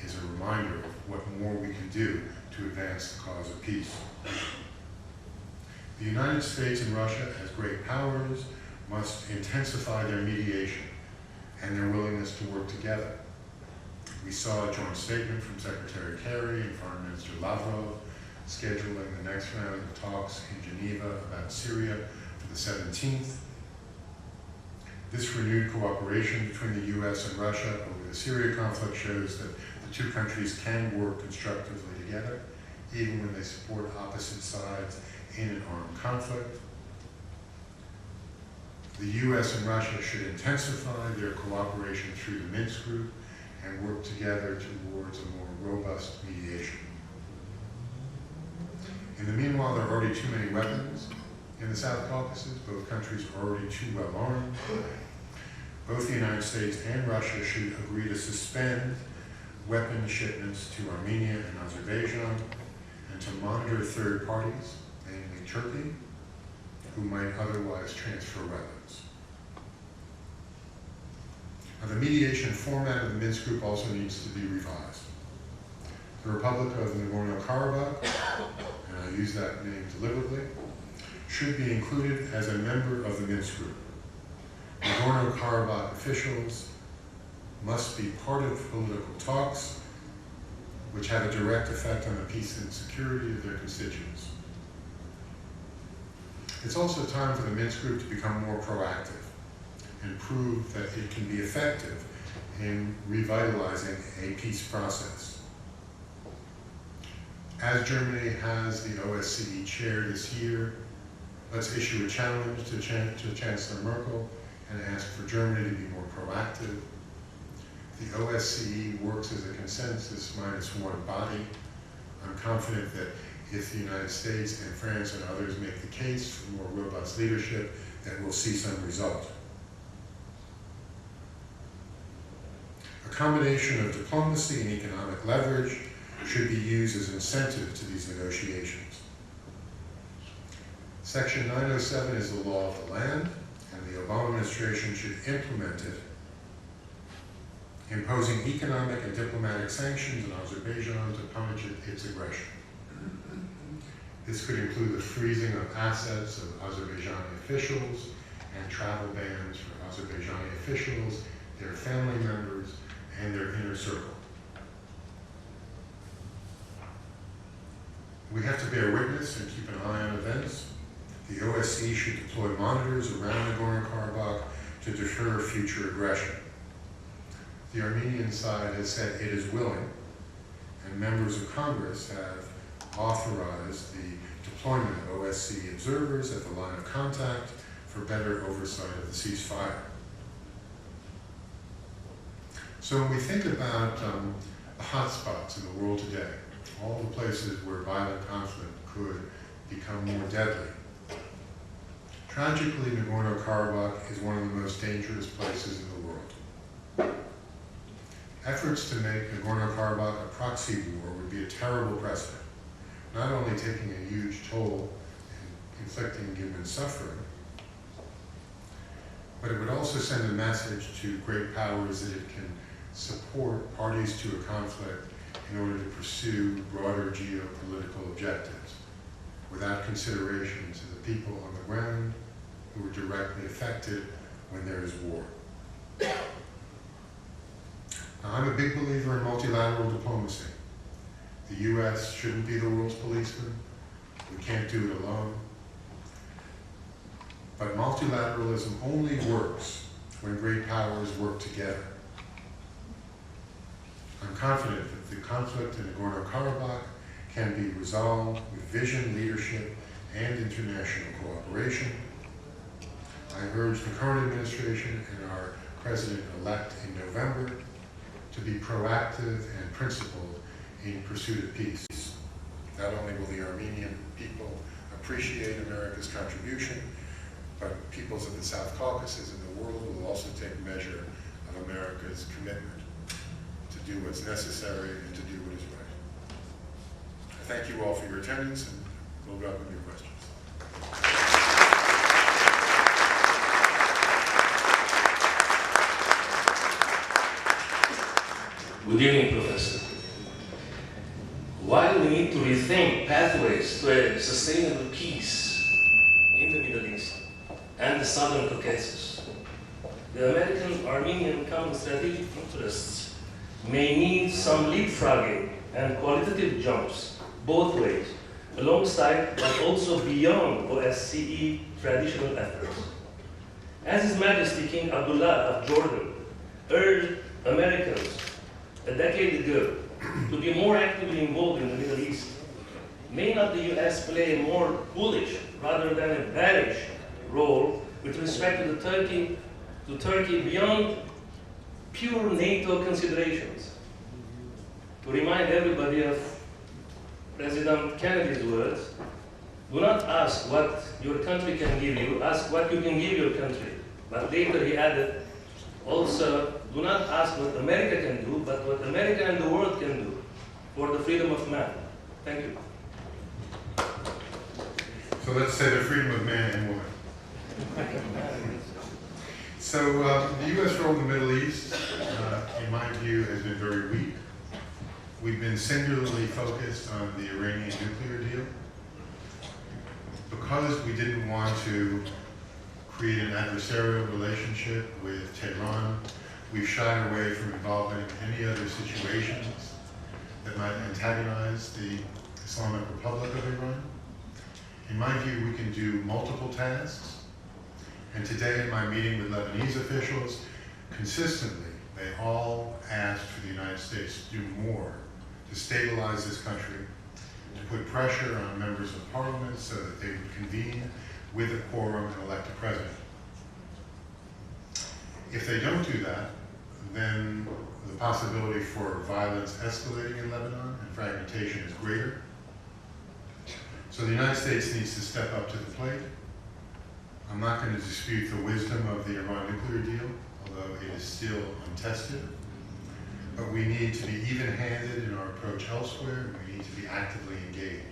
is a reminder of what more we can do to advance the cause of peace. The United States and Russia, as great powers, must intensify their mediation and their willingness to work together. We saw a joint statement from Secretary Kerry and Foreign Minister Lavrov scheduling the next round of talks in Geneva about Syria for the 17th. This renewed cooperation between the U.S. and Russia over the Syria conflict shows that the two countries can work constructively together, even when they support opposite sides in an armed conflict. The U.S. and Russia should intensify their cooperation through the Minsk Group and work together towards a more robust mediation. In the meanwhile, there are already too many weapons in the South Caucasus. Both countries are already too well armed. Both the United States and Russia should agree to suspend weapon shipments to Armenia and Azerbaijan and to monitor third parties, namely Turkey, who might otherwise transfer weapons. Now, the mediation format of the Minsk Group also needs to be revised. The Republic of Nagorno-Karabakh, and I use that name deliberately, should be included as a member of the Minsk Group. Nagorno-Karabakh officials must be part of political talks which have a direct effect on the peace and security of their constituents. It's also time for the Minsk Group to become more proactive and prove that it can be effective in revitalizing a peace process. As Germany has the OSCE chair this year, let's issue a challenge to Chancellor Merkel and ask for Germany to be more proactive. The OSCE works as a consensus minus one body. I'm confident that if the United States and France and others make the case for more robust leadership, that we'll see some result. A combination of diplomacy and economic leverage should be used as incentive to these negotiations. Section 907 is the law of the land, and the Obama administration should implement it, imposing economic and diplomatic sanctions on Azerbaijan to punish its aggression. This could include the freezing of assets of Azerbaijani officials and travel bans for Azerbaijani officials, their family members, and their inner circle. We have to bear witness and keep an eye on events. The OSCE should deploy monitors around Nagorno-Karabakh to deter future aggression. The Armenian side has said it is willing, and members of Congress have authorized the deployment of OSCE observers at the line of contact for better oversight of the ceasefire. So when we think about the hotspots in the world today, all the places where violent conflict could become more deadly, tragically, Nagorno-Karabakh is one of the most dangerous places in the world. Efforts to make Nagorno-Karabakh a proxy war would be a terrible precedent, not only taking a huge toll and inflicting human suffering, but it would also send a message to great powers that it can support parties to a conflict in order to pursue broader geopolitical objectives, without consideration to the people on the ground who are directly affected when there is war. Now, I'm a big believer in multilateral diplomacy. The US shouldn't be the world's policeman. We can't do it alone. But multilateralism only works when great powers work together. I'm confident that the conflict in Nagorno-Karabakh can be resolved with vision, leadership, and international cooperation. I urge the current administration and our president-elect in November to be proactive and principled in pursuit of peace. Not only will the Armenian people appreciate America's contribution, but peoples of the South Caucasus and the world will also take measure of America's commitment to do what's necessary and to do what is right. I thank you all for your attendance and we'll welcome your questions. Good evening, Professor. While we need to rethink pathways to a sustainable peace in the Middle East and the Southern Caucasus, the American-Armenian common strategic interests may need some leapfrogging and qualitative jumps both ways, alongside but also beyond OSCE traditional efforts. As His Majesty King Abdullah of Jordan urged Americans a decade ago to be more actively involved in the Middle East, may not the US play a more bullish rather than a bearish role with respect to Turkey beyond pure NATO considerations? To remind everybody of President Kennedy's words, do not ask what your country can give you, ask what you can give your country. But later he added, also, do not ask what America can do, but what America and the world can do for the freedom of man. Thank you. So let's say the freedom of man and woman. So the U.S. role in the Middle East, in my view, has been very weak. We've been singularly focused on the Iranian nuclear deal. Because we didn't want to create an adversarial relationship with Tehran, we've shied away from involvement in any other situations that might antagonize the Islamic Republic of Iran. In my view, we can do multiple tasks. And today in my meeting with Lebanese officials, consistently, they all asked for the United States to do more to stabilize this country, to put pressure on members of parliament so that they would convene with a quorum and elect a president. If they don't do that, then the possibility for violence escalating in Lebanon and fragmentation is greater. So the United States needs to step up to the plate. I'm not going to dispute the wisdom of the Iran nuclear deal, although it is still untested. But we need to be even-handed in our approach elsewhere, and we need to be actively engaged.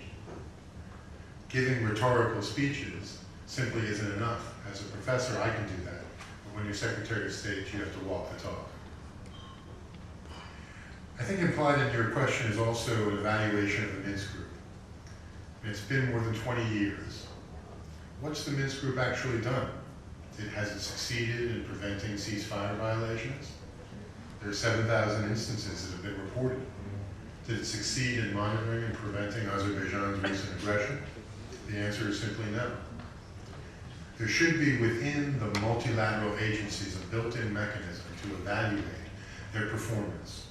Giving rhetorical speeches simply isn't enough. As a professor, I can do that. But when you're Secretary of State, you have to walk the talk. I think implied in your question is also an evaluation of the Minsk Group. And it's been more than 20 years. What's the Minsk Group actually done? Has it succeeded in preventing ceasefire violations? There are 7,000 instances that have been reported. Did it succeed in monitoring and preventing Azerbaijan's recent aggression? The answer is simply no. There should be within the multilateral agencies a built-in mechanism to evaluate their performance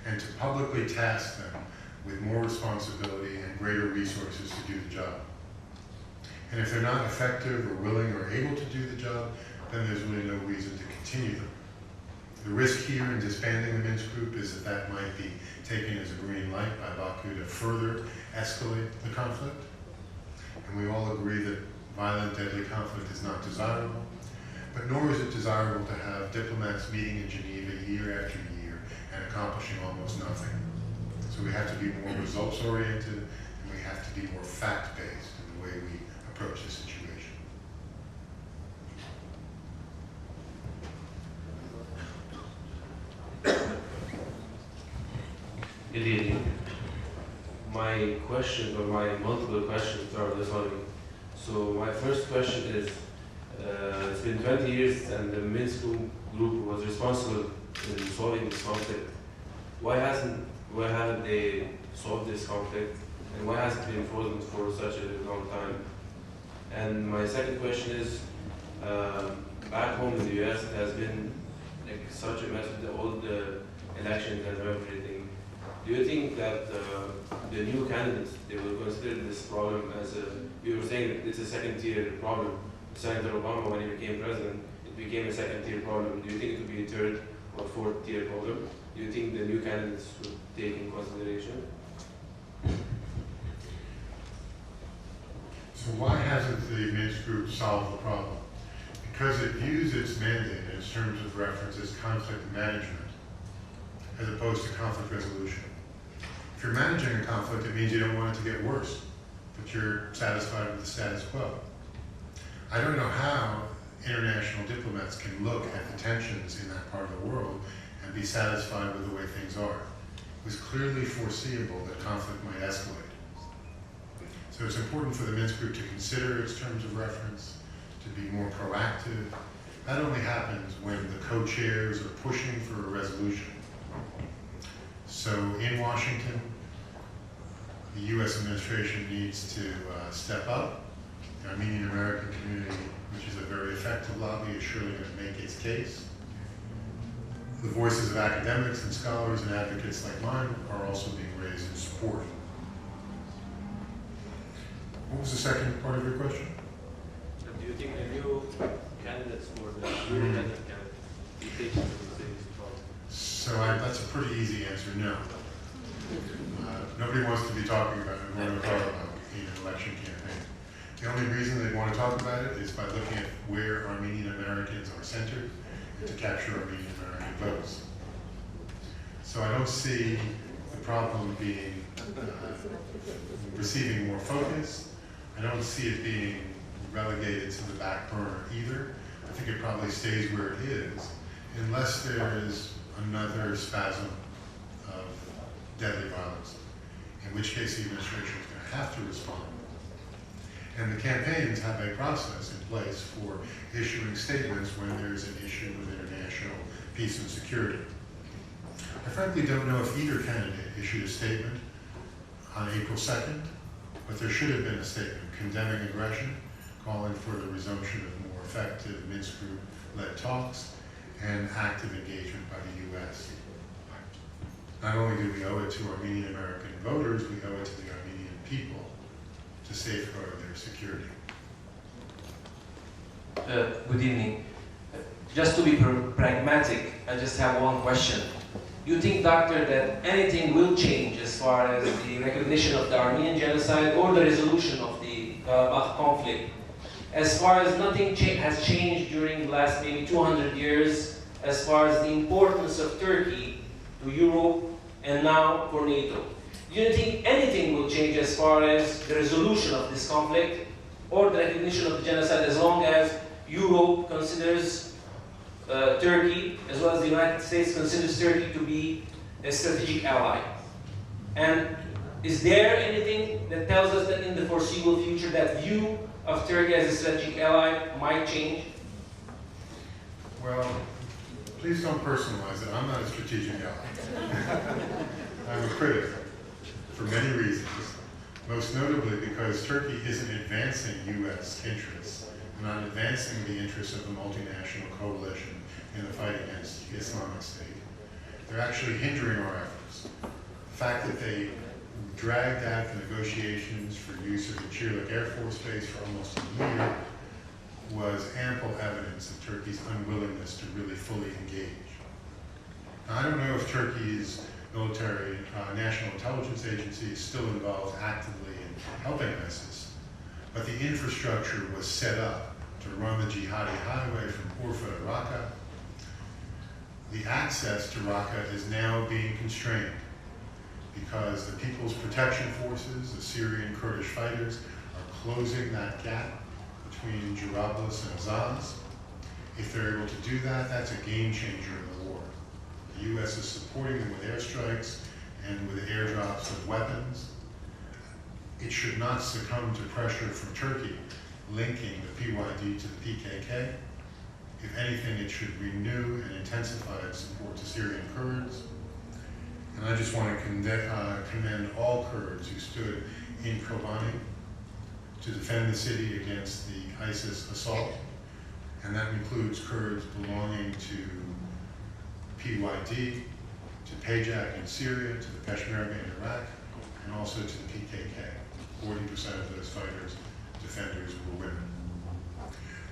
and to publicly task them with more responsibility and greater resources to do the job. And if they're not effective or willing or able to do the job, then there's really no reason to continue them. The risk here in disbanding the Minsk Group is that that might be taken as a green light by Baku to further escalate the conflict. And we all agree that violent, deadly conflict is not desirable, but nor is it desirable to have diplomats meeting in Geneva year after year and accomplishing almost nothing. So we have to be more results-oriented, and we have to be more fact-based in the way we approach the situation. Good evening. My question, or my multiple questions are the following. So my first question is, it's been 20 years and the Minsk Group was responsible in solving this conflict. Why haven't they solved this conflict? And why has it been frozen for such a long time? And my second question is, back home in the US, it has been like such a mess with all the elections and everything. Do you think that the new candidates, they will consider this problem as a, you were saying that it's a second-tier problem. Senator Obama, when he became president, it became a second-tier problem. Do you think it would be a third or fourth-tier problem? Do you think the new candidates would take in consideration? So why hasn't the Minsk Group solved the problem? Because it views its mandate in its terms of reference as conflict management, as opposed to conflict resolution. If you're managing a conflict, it means you don't want it to get worse, but you're satisfied with the status quo. I don't know how international diplomats can look at the tensions in that part of the world and be satisfied with the way things are. It was clearly foreseeable that conflict might escalate. So it's important for the Minsk Group to consider its terms of reference, to be more proactive. That only happens when the co-chairs are pushing for a resolution. So in Washington, the US administration needs to step up. The Armenian American community, which is a very effective lobby, is surely going to make its case. The voices of academics and scholars and advocates like mine are also being raised in support. What was the second part of your question? Do you think the new candidates or the new independent candidates will take into consideration this problem? So that's a pretty easy answer, no. Nobody wants to be talking about Nagorno-Karabakh in an election campaign. The only reason they want to talk about it is by looking at where Armenian Americans are centered and to capture Armenian American votes. So I don't see the problem being receiving more focus. I don't see it being relegated to the back burner either. I think it probably stays where it is, unless there is another spasm of deadly violence, in which case the administration is going to have to respond. And the campaigns have a process in place for issuing statements when there's an issue with international peace and security. I frankly don't know if either candidate issued a statement on April 2nd, but there should have been a statement condemning aggression, calling for the resumption of more effective Minsk Group-led talks, and active engagement by the US. Not only do we owe it to Armenian American voters, we owe it to the Armenian people to safeguard their security. Good evening. Just to be pragmatic, I just have one question. Do you think, Doctor, that anything will change as far as the recognition of the Armenian Genocide or the resolution of the Karabakh conflict? As far as nothing has changed during the last maybe 200 years, as far as the importance of Turkey to Europe and now for NATO. Do you think anything will change as far as the resolution of this conflict or the recognition of the genocide, as long as Europe considers Turkey, as well as the United States considers Turkey to be a strategic ally? And is there anything that tells us that in the foreseeable future that view of Turkey as a strategic ally might change? Well, please don't personalize it. I'm not a strategic ally. I'm a critic for many reasons, most notably because Turkey isn't advancing US interests and on advancing the interests of the multinational coalition in the fight against Islamic State. They're actually hindering our efforts. The fact that they dragged out the negotiations for use of the Incirlik Air Force Base for almost a year was ample evidence of Turkey's unwillingness to really fully engage. Now, I don't know if Turkey's military national intelligence agency is still involved actively in helping ISIS, but the infrastructure was set up to run the jihadi highway from Urfa to Raqqa. The access to Raqqa is now being constrained because the People's Protection Forces, the Syrian Kurdish fighters, are closing that gap between Jarablus and Azaz. If they're able to do that, that's a game changer in the war. The U.S. is supporting them with airstrikes and with airdrops of weapons. It should not succumb to pressure from Turkey linking the PYD to the PKK. If anything, it should renew and intensify its support to Syrian Kurds. And I just want to commend all Kurds who stood in Kobani to defend the city against the ISIS assault. And that includes Kurds belonging to PYD, to PAJAK in Syria, to the Peshmerga in Iraq, and also to the PKK. 40% of those fighters, defenders, were women.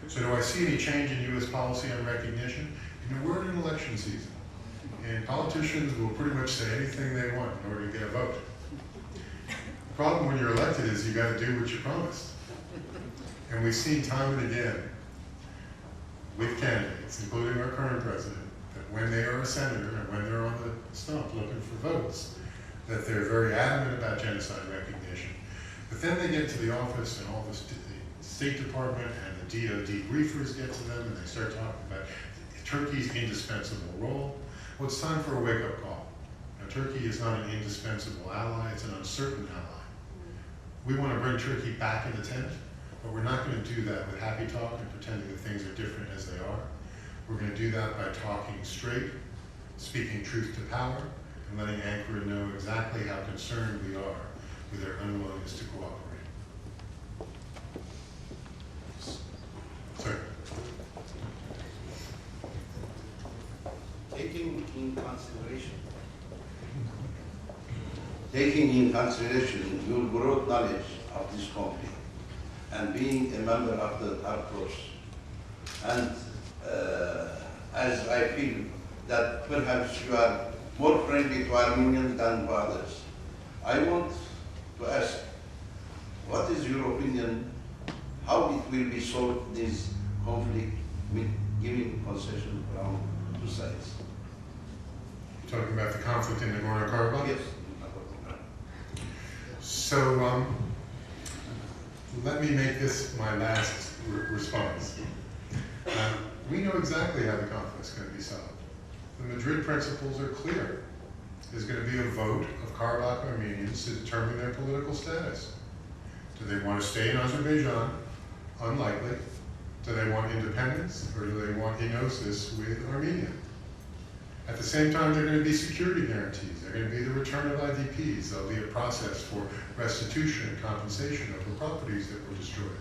So do I see any change in U.S. policy on recognition? You know, we're in an election season, and politicians will pretty much say anything they want in order to get a vote. The problem when you're elected is you got to do what you promised. And we've seen time and again with candidates, including our current president, that when they are a senator and when they're on the stump looking for votes, that they're very adamant about genocide recognition. But then they get to the office and all the State Department and the DOD briefers get to them and they start talking about Turkey's indispensable role. Well, it's time for a wake-up call. Now, Turkey is not an indispensable ally, it's an uncertain ally. We want to bring Turkey back in the tent, but we're not going to do that with happy talk and pretending that things are different as they are. We're going to do that by talking straight, speaking truth to power, and letting Ankara know exactly how concerned we are with their unwillingness to cooperate. Sir. Taking in consideration your broad knowledge of this conflict and being a member of the task force, and as I feel that perhaps you are more friendly to Armenians than to others, I want to ask, what is your opinion, how it will be solved, this conflict, with giving concession from two sides? You're talking about the conflict in Nagorno-Karabakh? Yes. So let me make this my last response. We know exactly how the conflict's going to be solved. The Madrid Principles are clear. There's going to be a vote of Karabakh Armenians to determine their political status. Do they want to stay in Azerbaijan? Unlikely. Do they want independence, or do they want enosis with Armenia? At the same time, there are going to be security guarantees. There are going to be the return of IDPs. There'll be a process for restitution and compensation of the properties that were destroyed.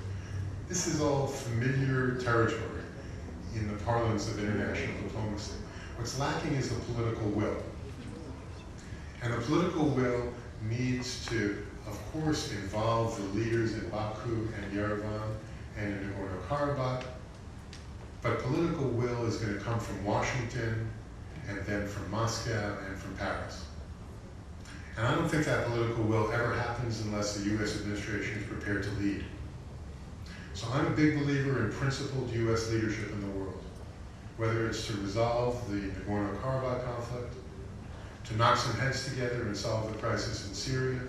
This is all familiar territory in the parlance of international diplomacy. What's lacking is the political will. And the political will needs to, of course, involve the leaders in Baku and Yerevan and in Nagorno-Karabakh. But political will is going to come from Washington, and then from Moscow and from Paris. And I don't think that political will ever happens unless the US administration is prepared to lead. So I'm a big believer in principled US leadership in the world, whether it's to resolve the Nagorno-Karabakh conflict, to knock some heads together and solve the crisis in Syria,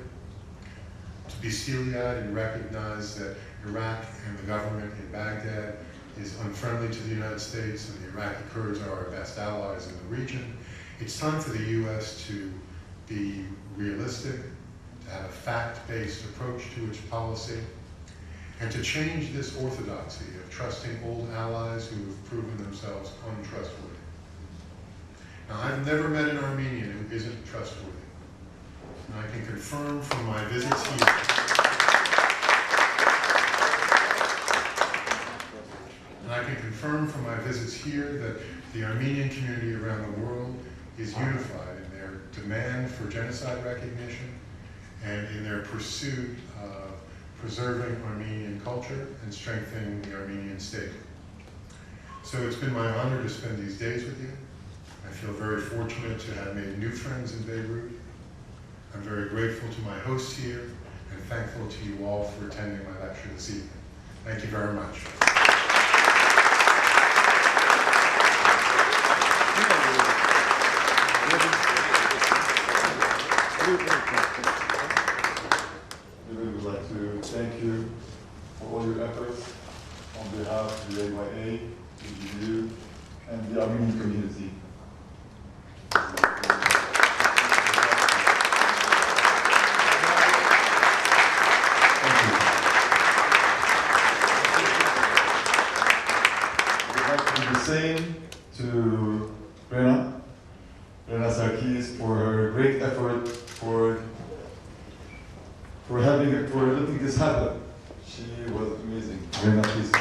to be steely-eyed and recognize that Iraq and the government in Baghdad is unfriendly to the United States and the Iraqi Kurds are our best allies in the region. It's time for the US to be realistic, to have a fact-based approach to its policy, and to change this orthodoxy of trusting old allies who have proven themselves untrustworthy. Now, I've never met an Armenian who isn't trustworthy. And I can confirm from my visits here confirm from my visits here that the Armenian community around the world is unified in their demand for genocide recognition and in their pursuit of preserving Armenian culture and strengthening the Armenian state. So it's been my honor to spend these days with you. I feel very fortunate to have made new friends in Beirut. I'm very grateful to my hosts here and thankful to you all for attending my lecture this evening. Thank you very much. We would like to thank you for all your efforts on behalf of the AYA, AGBU, and the Armenian community. Same to Rena Sarkis for her great effort for letting this happen. She was amazing. Rena, please.